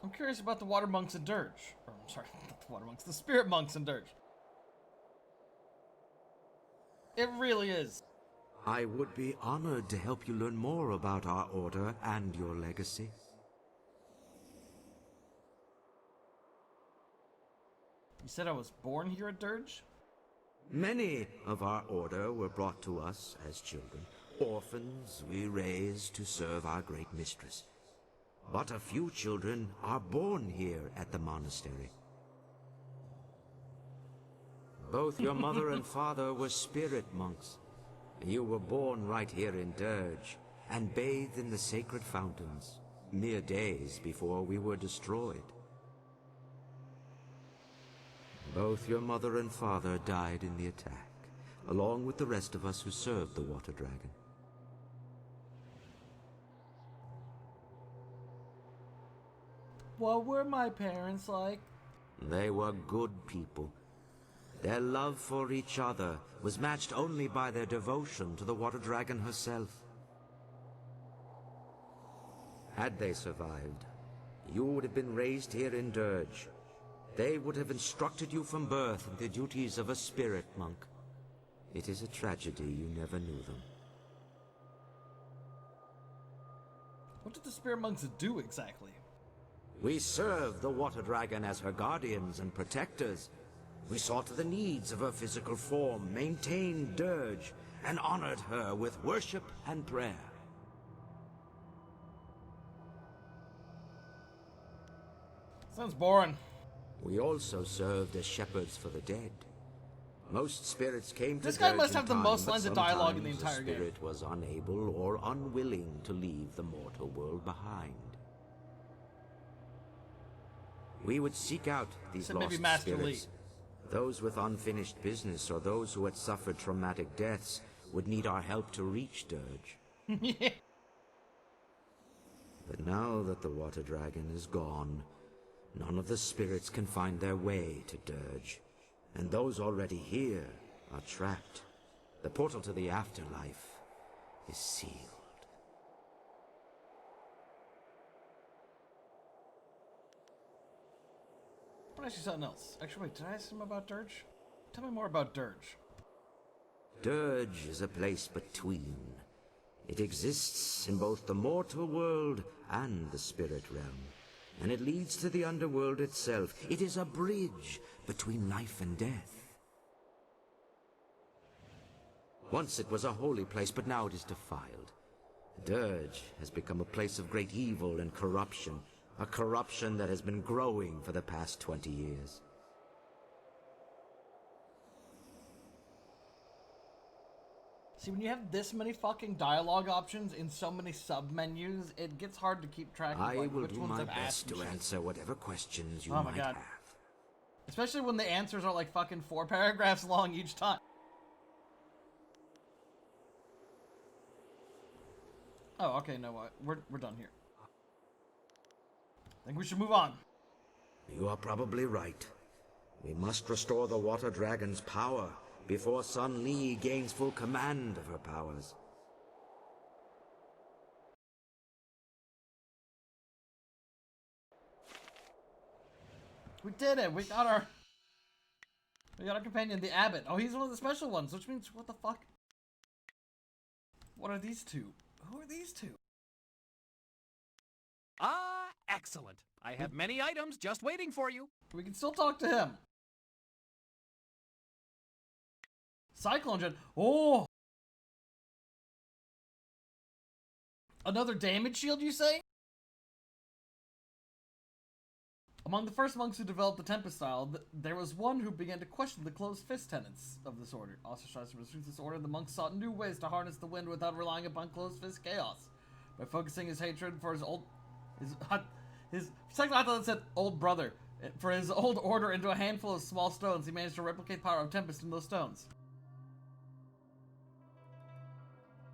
I'm curious about the water monks in Dirge. Or, I'm sorry, not the water monks, the spirit monks in Dirge. It really is. I would be honored to help you learn more about our order and your legacy. You said I was born here at Dirge? Many of our order were brought to us as children. Orphans we raised to serve our great mistress. But a few children are born here at the monastery. Both your mother and father were spirit monks. You were born right here in Dirge, and bathed in the sacred fountains, mere days before we were destroyed. Both your mother and father died in the attack, along with the rest of us who served the water dragon. What were my parents like? They were good people. Their love for each other was matched only by their devotion to the water dragon herself. Had they survived, you would have been raised here in Dirge. They would have instructed you from birth in the duties of a spirit monk. It is a tragedy you never knew them. What did the spirit monks do exactly? We served the water dragon as her guardians and protectors. We saw to the needs of her physical form, maintained dirge, and honored her with worship and prayer. Sounds boring. We also served as shepherds for the dead. Most spirits came to This guy Dirge must in have the time, most but lines of dialogue in the sometimes entire game. spirit was unable or unwilling to leave the mortal world behind. We would seek out these Said maybe lost Master spirits. Those with unfinished business or those who had suffered traumatic deaths would need our help to reach Dirge. Yeah. But now that the water dragon is gone, none of the spirits can find their way to Dirge. And those already here are trapped. The portal to the afterlife is sealed. I want to ask you something else. Actually, wait, did I ask him about Dirge? Tell me more about Dirge. Dirge is a place between. It exists in both the mortal world and the spirit realm, and it leads to the underworld itself. It is a bridge between life and death. Once it was a holy place, but now it is defiled. Dirge has become a place of great evil and corruption, a corruption that has been growing for the past 20 years. See, when you have this many fucking dialogue options in so many sub-menus, it gets hard to keep track of I like, will which do ones my I've asked best to and shit. answer whatever questions you Oh my might God. have. Especially when the answers are like fucking 4 paragraphs long each time. Oh, okay, no, what? We're done here. I think we should move on. You are probably right. We must restore the water dragon's power before Sun Li gains full command of her powers. We did it! We got our companion, the abbot. Oh, he's one of the special ones, which means, what the fuck? What are these two? Who are these two? Ah, excellent. I have many items just waiting for you. We can still talk to him. Cyclone Jet. Oh! Another damage shield, you say? Among the first monks who developed the Tempest style, there was one who began to question the closed fist tenets of this order. Ostracized to restrict this order, the monks sought new ways to harness the wind without relying upon closed fist chaos. By focusing his hatred for his second I thought it said old brother. For his old order into a handful of small stones, he managed to replicate the power of Tempest in those stones.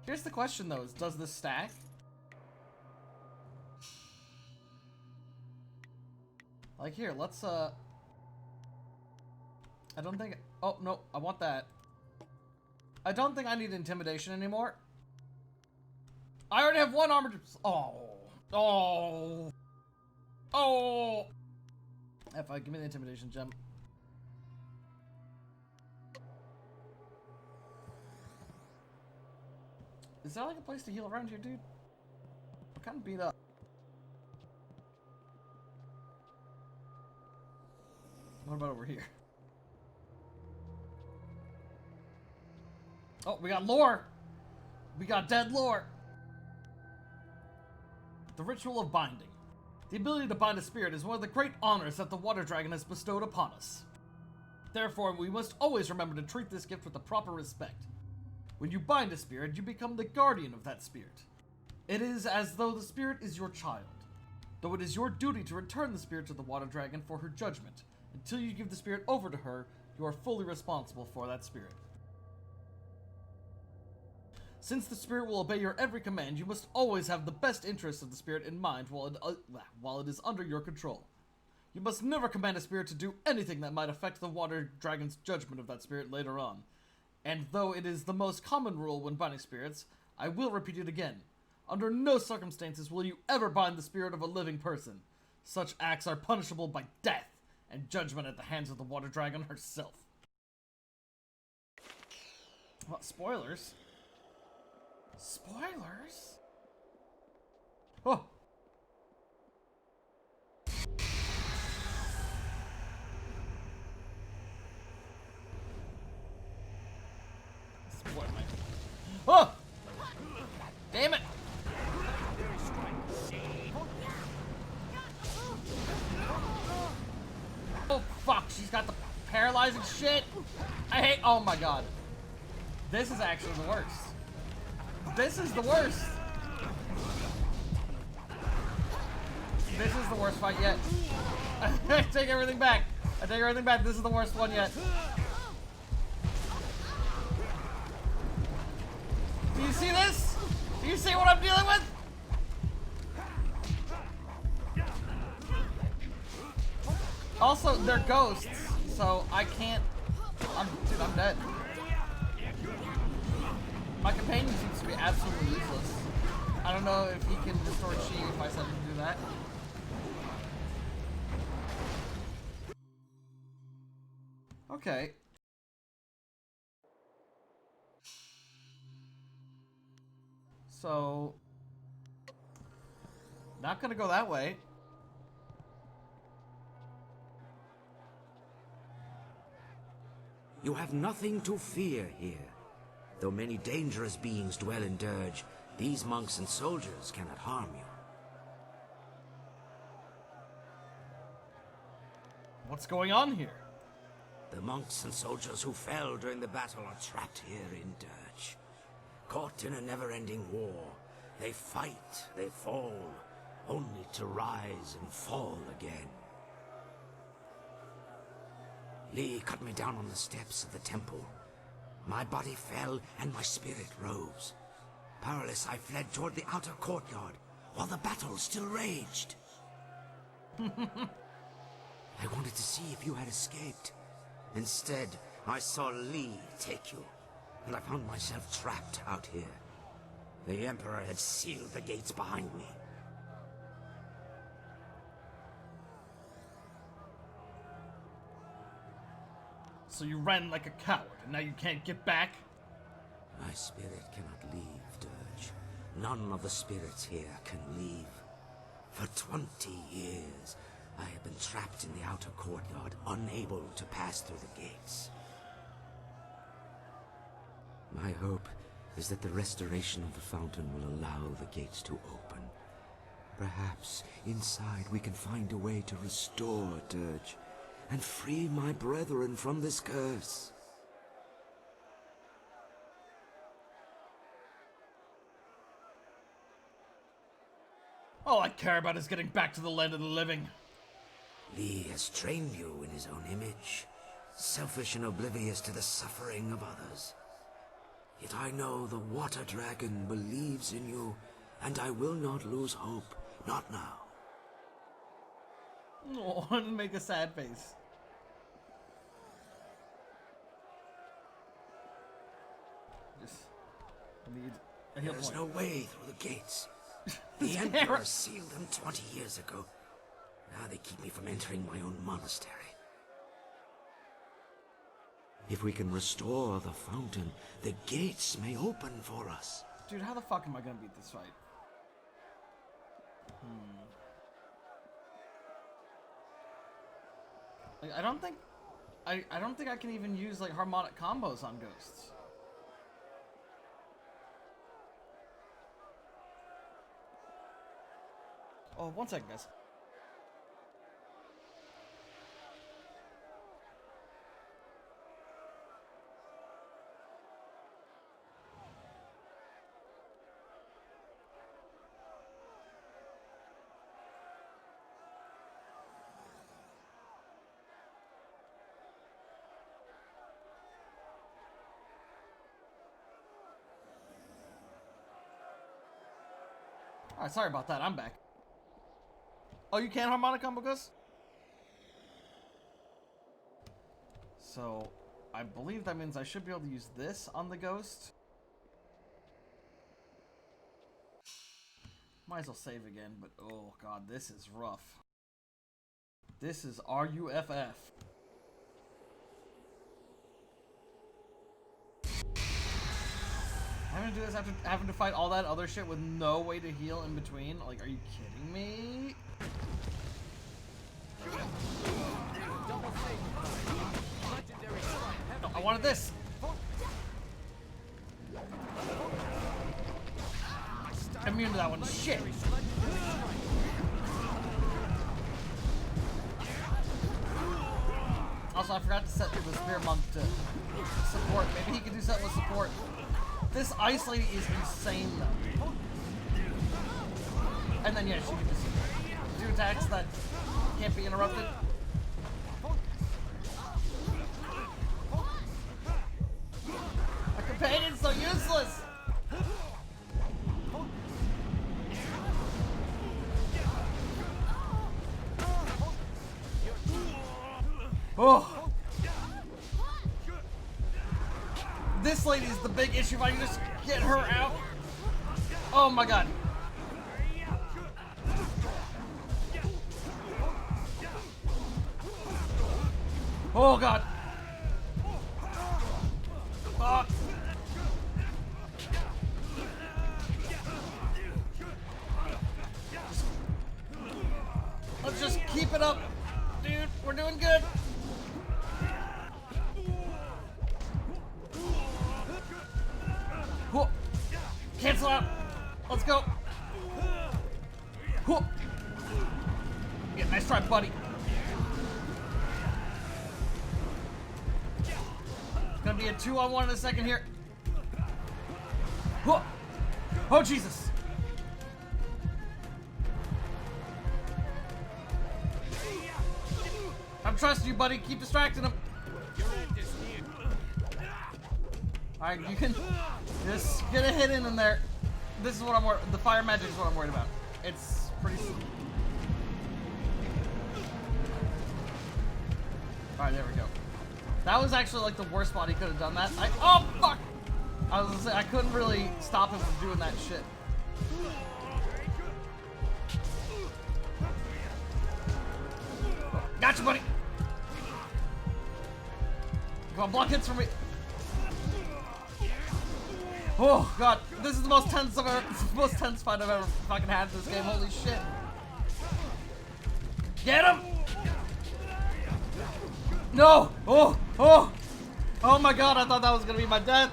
Here's the question though, does this stack? Like here, let's I don't think, oh no, I want that. I don't think I need intimidation anymore. I already have one armor. Oh. F5, give me the intimidation gem. Is there like a place to heal around here, dude? I'm kind of beat up. What about over here? Oh, we got lore! We got dead lore! The ritual of binding. The ability to bind a spirit is one of the great honors that the water dragon has bestowed upon us. Therefore, we must always remember to treat this gift with the proper respect. When you bind a spirit, you become the guardian of that spirit. It is as though the spirit is your child. Though it is your duty to return the spirit to the water dragon for her judgment. Until you give the spirit over to her, you are fully responsible for that spirit. Since the spirit will obey your every command, you must always have the best interests of the spirit in mind while it is under your control. You must never command a spirit to do anything that might affect the water dragon's judgment of that spirit later on. And though it is the most common rule when binding spirits, I will repeat it again. Under no circumstances will you ever bind the spirit of a living person. Such acts are punishable by death and judgment at the hands of the water dragon herself. What, spoilers? Spoilers? Oh. What am I? Oh! Damn it! Oh fuck, she's got the paralyzing shit. I hate, oh my god. This is actually the worst. This is the worst. This is the worst fight yet. I take everything back. I take everything back. This is the worst one yet. Do you see this? Do you see what I'm dealing with? Also, they're ghosts, so I can't. Dude, I'm dead. My companion seems to be absolutely useless. I don't know if he can restore chi if I set him to do that. Okay. So, not gonna go that way. You have nothing to fear here. Though many dangerous beings dwell in Dirge, these monks and soldiers cannot harm you. What's going on here? The monks and soldiers who fell during the battle are trapped here in Dirge. Caught in a never-ending war, they fight, they fall, only to rise and fall again. Lee cut me down on the steps of the temple. My body fell and my spirit rose. Powerless, I fled toward the outer courtyard, while the battle still raged. I wanted to see if you had escaped. Instead, I saw Lee take you, and I found myself trapped out here. The Emperor had sealed the gates behind me. So you ran like a coward, and now you can't get back? My spirit cannot leave, Dirge. None of the spirits here can leave. For 20 years, I have been trapped in the outer courtyard, unable to pass through the gates. My hope is that the restoration of the fountain will allow the gates to open. Perhaps inside we can find a way to restore Dirge and free my brethren from this curse. All I care about is getting back to the land of the living. Lee has trained you in his own image, selfish and oblivious to the suffering of others. Yet I know the Water Dragon believes in you, and I will not lose hope, not now. Oh, and make a sad face. Just need a heal There's point. no way through the gates. The Emperor sealed them 20 years ago. Now they keep me from entering my own monastery. If we can restore the fountain, the gates may open for us. Dude, how the fuck am I gonna beat this fight? Like, I don't think I can even use like harmonic combos on ghosts. Oh, 1 second, guys. Alright, sorry about that. I'm back. Oh, you can't harmonic combo ghosts? So, I believe that means I should be able to use this on the ghost. Might as well save again, but oh god, this is rough. This is RUFF. I I'm gonna do this after having to fight all that other shit with no way to heal in between? Like, are you kidding me? No, I wanted this! Immune to that one. Shit! Also, I forgot to set the Spear Monk to support. Maybe he could do something with support. This Ice Lady is insane, though. And then, yeah, she can just do attacks that can't be interrupted. My companion's so useless! Oh! This lady is the big issue. If I can just get her out. Oh my god. Oh god. Ah. Let's just keep it up. Dude, we're doing good. Whoa. Cancel out. Let's go. Whoa. Yeah, nice try, buddy. It's gonna be a 2-on-1 in a second here. Whoa. Oh, Jesus. I'm trusting you, buddy. Keep distracting him. Alright, you can just get a hit in there. This is what I'm worried. The fire magic is what I'm worried about. It's pretty. Alright, there we go. That was actually like the worst spot he could have done that. Oh fuck! I was gonna say I couldn't really stop him from doing that shit. Gotcha, buddy. Come on, block hits for me. Oh god, this is the most tense fight I've ever fucking had in this game. Holy shit! Get him! No! Oh! Oh! Oh my god! I thought that was gonna be my death.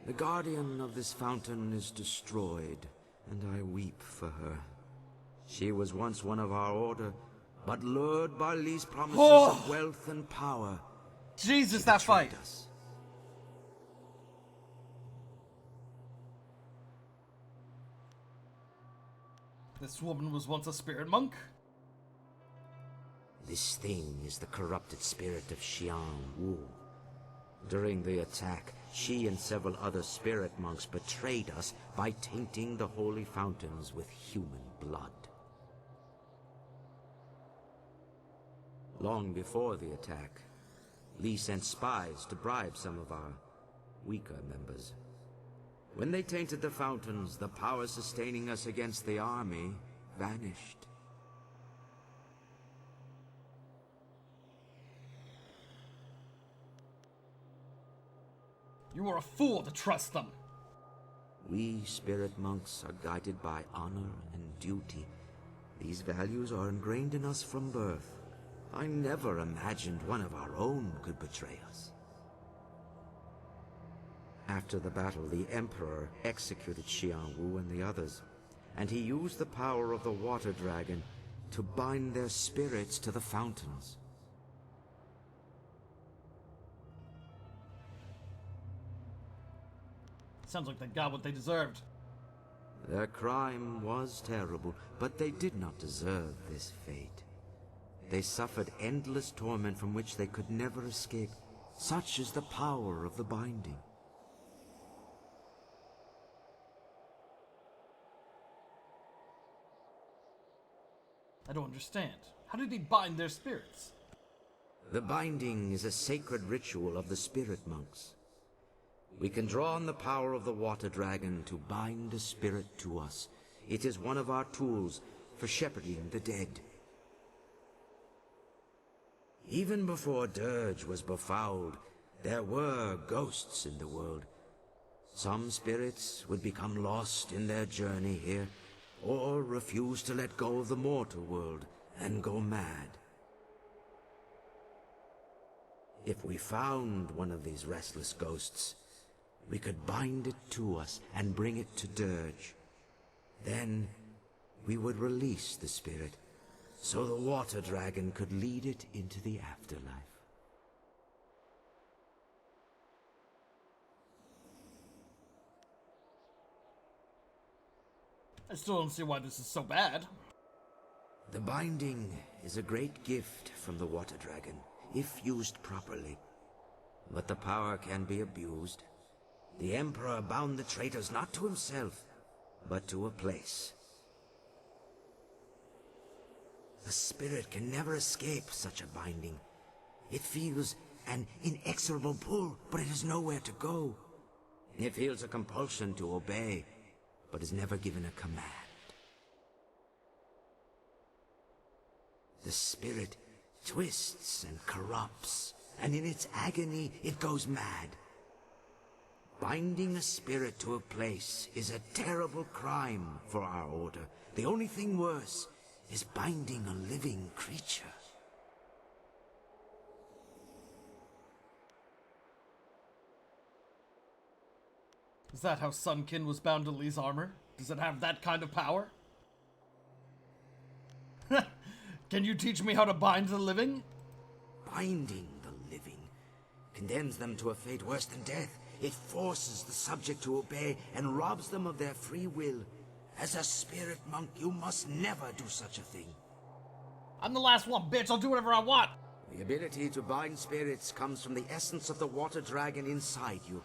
The guardian of this fountain is destroyed, and I weep for her. She was once one of our order, but lured by Lee's promises of wealth and power. Jesus, that fight! Us. This woman was once a spirit monk. This thing is the corrupted spirit of Xiang Wu. During the attack, she and several other spirit monks betrayed us by tainting the holy fountains with human blood. Long before the attack, Li sent spies to bribe some of our weaker members. When they tainted the fountains, the power sustaining us against the army vanished. You were a fool to trust them. We spirit monks are guided by honor and duty. These values are ingrained in us from birth. I never imagined one of our own could betray us. After the battle, the Emperor executed Xiang Wu and the others, and he used the power of the Water Dragon to bind their spirits to the fountains. Sounds like they got what they deserved. Their crime was terrible, but they did not deserve this fate. They suffered endless torment from which they could never escape. Such is the power of the binding. I don't understand. How did he bind their spirits? The binding is a sacred ritual of the spirit monks. We can draw on the power of the Water Dragon to bind a spirit to us. It is one of our tools for shepherding the dead. Even before Dirge was befouled, There were ghosts in the world. Some spirits would become lost in their journey here, or refuse to let go of the mortal world and go mad. If we found one of these restless ghosts, we could bind it to us and bring it to Dirge. Then we would release the spirit, so the water dragon could lead it into the afterlife. I still don't see why this is so bad. The binding is a great gift from the water dragon, if used properly. But the power can be abused. The Emperor bound the traitors not to himself, but to a place. The spirit can never escape such a binding. It feels an inexorable pull, but it has nowhere to go. It feels a compulsion to obey, but is never given a command. The spirit twists and corrupts, and in its agony it goes mad. Binding a spirit to a place is a terrible crime for our order. The only thing worse is binding a living creature. Is that how Sunkin was bound to Lee's armor? Does it have that kind of power? Can you teach me how to bind the living? Binding the living condemns them to a fate worse than death. It forces the subject to obey and robs them of their free will. As a spirit monk, you must never do such a thing. I'm the last one, bitch. I'll do whatever I want. The ability to bind spirits comes from the essence of the water dragon inside you.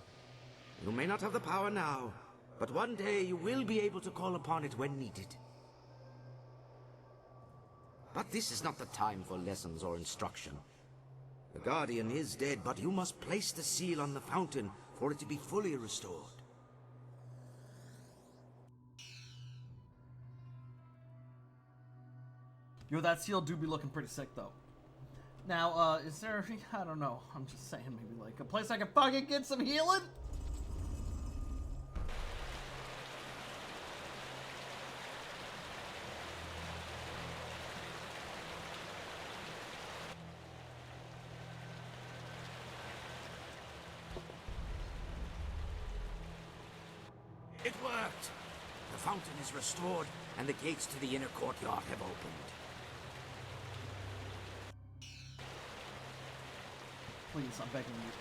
You may not have the power now, but one day you will be able to call upon it when needed. But this is not the time for lessons or instruction. The Guardian is dead, but you must place the seal on the fountain for it to be fully restored. Yo, that seal do be looking pretty sick, though. Now, is there, I don't know, I'm just saying, maybe like a place I can fucking get some healing? It worked! The fountain is restored, and the gates to the inner courtyard have opened. Please, I'm begging you.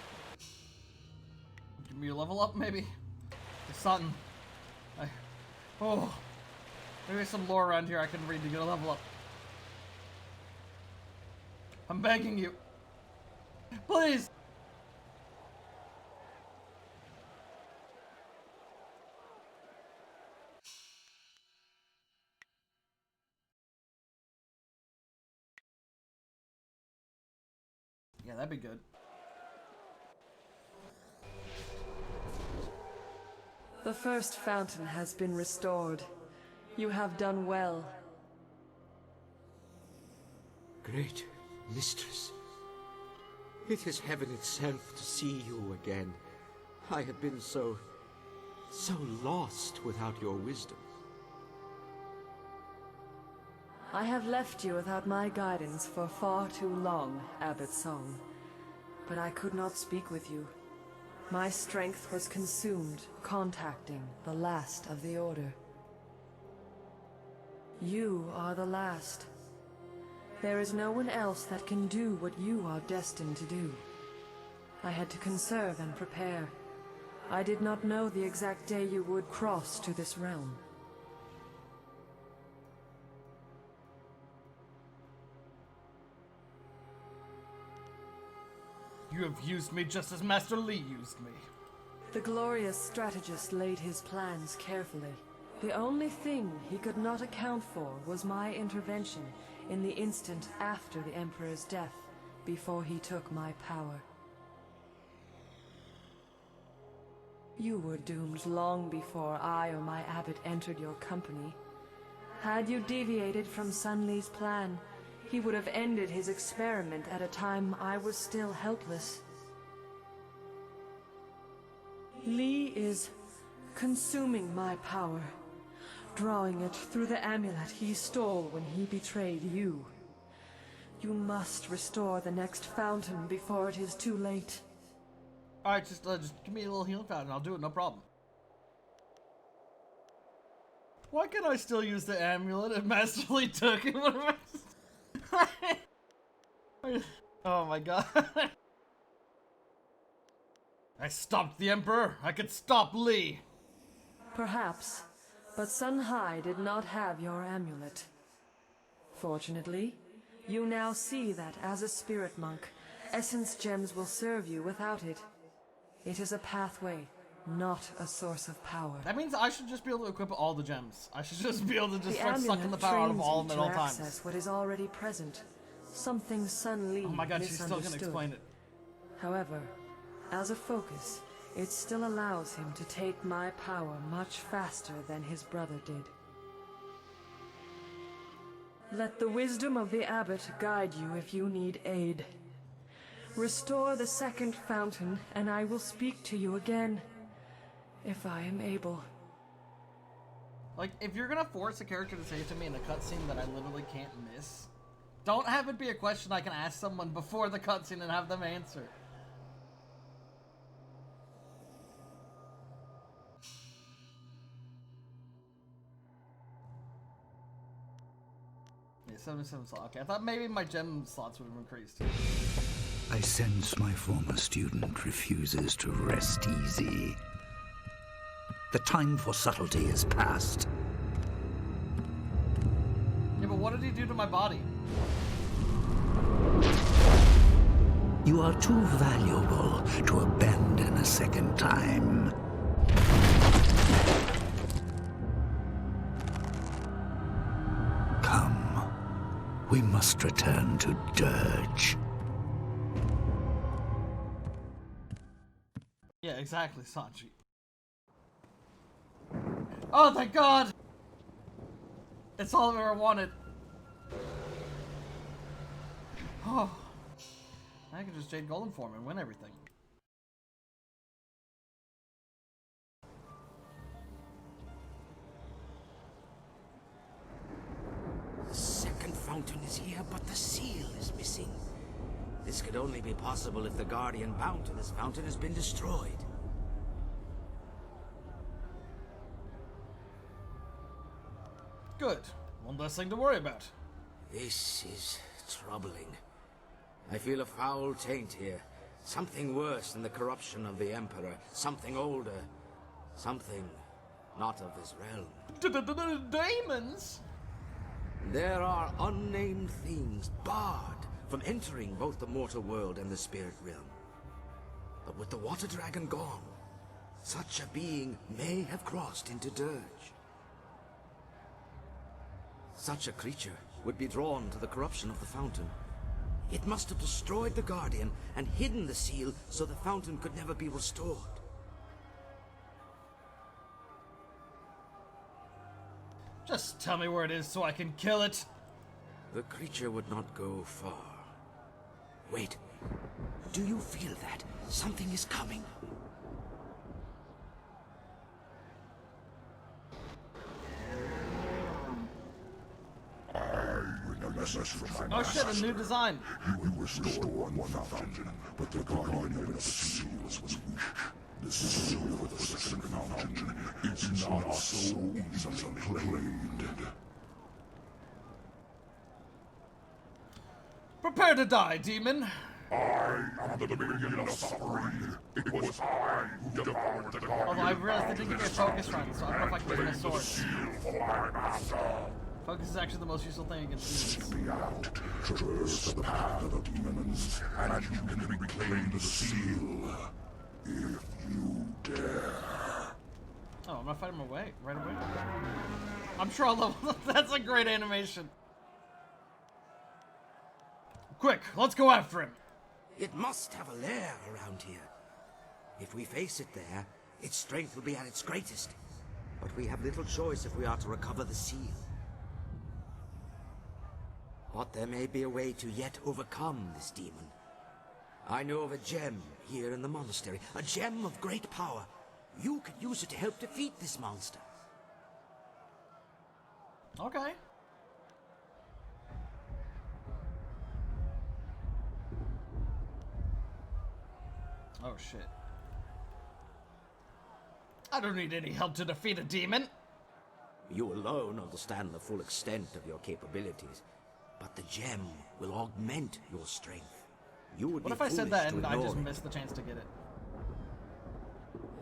Give me a level up, maybe? Or something. Maybe there's some lore around here I can read to get a level up. I'm begging you. Please! Yeah, that'd be good. The first fountain has been restored. You have done well. Great mistress. It is heaven itself to see you again. I have been so lost without your wisdom. I have left you without my guidance for far too long, Abbot Song. But I could not speak with you. My strength was consumed contacting the last of the Order. You are the last. There is no one else that can do what you are destined to do. I had to conserve and prepare. I did not know the exact day you would cross to this realm. You have used me just as Master Lee used me. The glorious strategist laid his plans carefully. The only thing he could not account for was my intervention in the instant after the Emperor's death, before he took my power. You were doomed long before I or my abbot entered your company. Had you deviated from Sun Li's plan, he would have ended his experiment at a time I was still helpless. Li is consuming my power, drawing it through the amulet he stole when he betrayed you. You must restore the next fountain before it is too late. Alright, just give me a little healing fountain. I'll do it, no problem. Why can't I still use the amulet it masterfully took? Oh my god. I stopped the Emperor. I could stop Li. Perhaps, but Sun Hai did not have your amulet. Fortunately, you now see that as a spirit monk, essence gems will serve you without it. It is a pathway, not a source of power. That means I should just be able to equip all the gems. I should just be able to just The start sucking the power out of all of them at all to times. access what is already present, something Sun Li Oh my god, she's still gonna misunderstood. explain it. However, as a focus, it still allows him to take my power much faster than his brother did. Let the wisdom of the abbot guide you if you need aid. Restore the second fountain, and I will speak to you again, if I am able. Like, if you're gonna force a character to say it to me in a cutscene that I literally can't miss, don't have it be a question I can ask someone before the cutscene and have them answer. Yeah, 77 slots. Okay, I thought maybe my gem slots would have increased. I sense my former student refuses to rest easy. The time for subtlety is past. Yeah, but what did he do to my body? You are too valuable to abandon a second time. Come, we must return to Dirge. Yeah, exactly, Sanji. Oh, thank God! It's all I've ever wanted. Oh. I can just Jade Golden form and win everything. The second fountain is here, but the seal is missing. This could only be possible if the guardian bound to this fountain has been destroyed. Good. One less thing to worry about. This is troubling. I feel a foul taint here. Something worse than the corruption of the Emperor. Something older. Something not of this realm. Demons? There are unnamed things barred from entering both the mortal world and the spirit realm. But with the water dragon gone, such a being may have crossed into Dirge. Such a creature would be drawn to the corruption of the fountain. It must have destroyed the Guardian and hidden the seal so the fountain could never be restored. Just tell me where it is so I can kill it. The creature would not go far. Wait. Do you feel that? Something is coming. Oh shit, a new design. You restored one fountain, but the guardian of its seals was weak. The seal of the second fountain is not so easily claimed. Prepare to die, demon. I am the beginning of suffering. It was I who devoured the guardian. Although I realized they didn't give me a focus run, so I don't know if I can use my sword. Seal for my master. Focus is actually the most useful thing against demons. Be out, traverse the path of the demons, and you can reclaim the seal. If you dare. Oh, I'm gonna fight him away, right away. I'm sure I'll level up. That's a great animation. Quick, let's go after him. It must have a lair around here. If we face it there, its strength will be at its greatest. But we have little choice if we are to recover the seal. But there may be a way to yet overcome this demon. I know of a gem here in the monastery, a gem of great power. You could use it to help defeat this monster. Okay. Oh shit. I don't need any help to defeat a demon. You alone understand the full extent of your capabilities, but the gem will augment your strength. You would What be if I said foolish that to and I ignore just it. missed the chance to get it?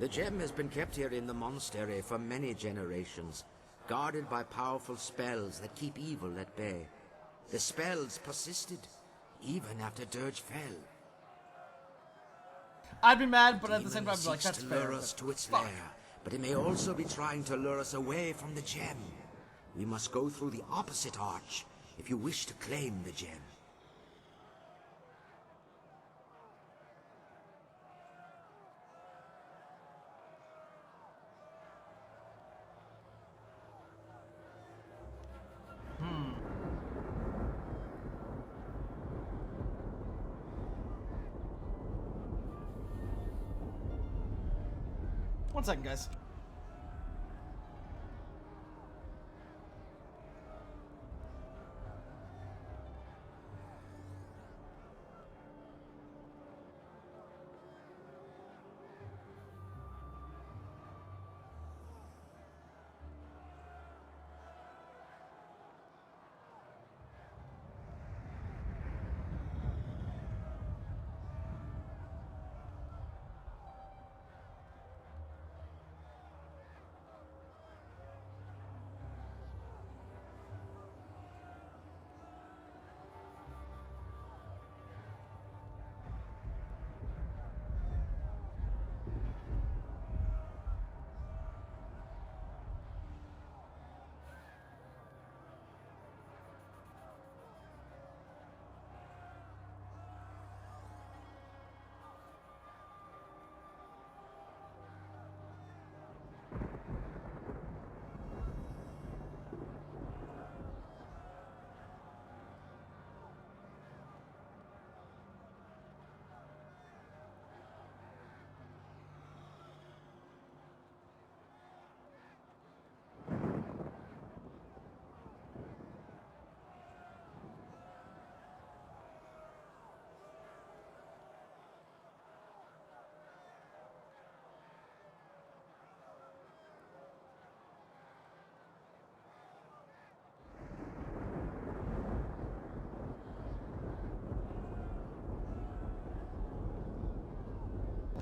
The gem has been kept here in the monastery for many generations, guarded by powerful spells that keep evil at bay. The spells persisted, even after Dirge fell. I'd be mad, but at the same time, Demon I'd be like, seeks that's to fair. lure us but to its fuck. lair, but it may also be trying to lure us away from the gem. We must go through the opposite arch if you wish to claim the gem. One second, guys.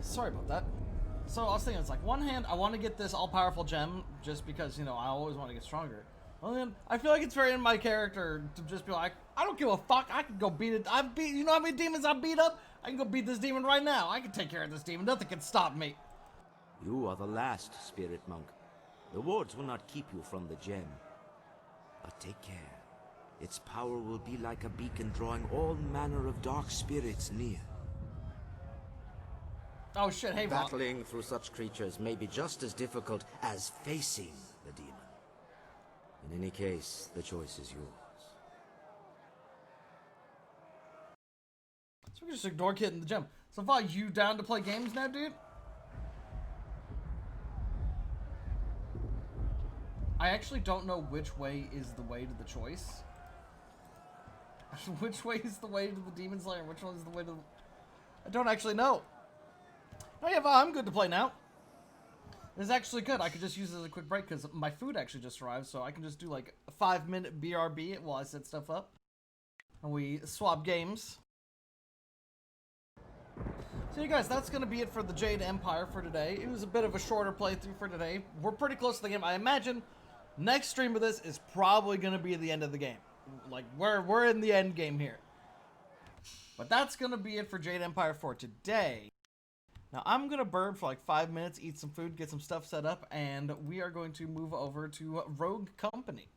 Sorry about that. So I was thinking, it's like, one hand, I want to get this all-powerful gem just because, you know, I always want to get stronger. On the other hand, I feel like it's very in my character to just be like, I don't give a fuck, I can go beat it. You know how many demons I beat up? I can go beat this demon right now. I can take care of this demon. Nothing can stop me. You are the last spirit monk. The wards will not keep you from the gem. But take care. Its power will be like a beacon drawing all manner of dark spirits near. Oh shit, hey, Bob. Battling through such creatures may be just as difficult as facing the demon. In any case, the choice is yours. So we just ignore Kit in the gym. So far, you down to play games now, dude? I actually don't know which way is the way to the choice. Which way is the way to the Demon's Lair? Which one is the way to the... I don't actually know. Oh yeah, I'm good to play now. This is actually good. I could just use it as a quick break because my food actually just arrived, so I can just do like a 5-minute BRB while I set stuff up. And we swap games. So you guys, that's going to be it for the Jade Empire for today. It was a bit of a shorter playthrough for today. We're pretty close to the game. I imagine next stream of this is probably going to be the end of the game. Like, we're in the end game here. But that's going to be it for Jade Empire for today. Now, I'm going to burn for like 5 minutes, eat some food, get some stuff set up, and we are going to move over to Rogue Company.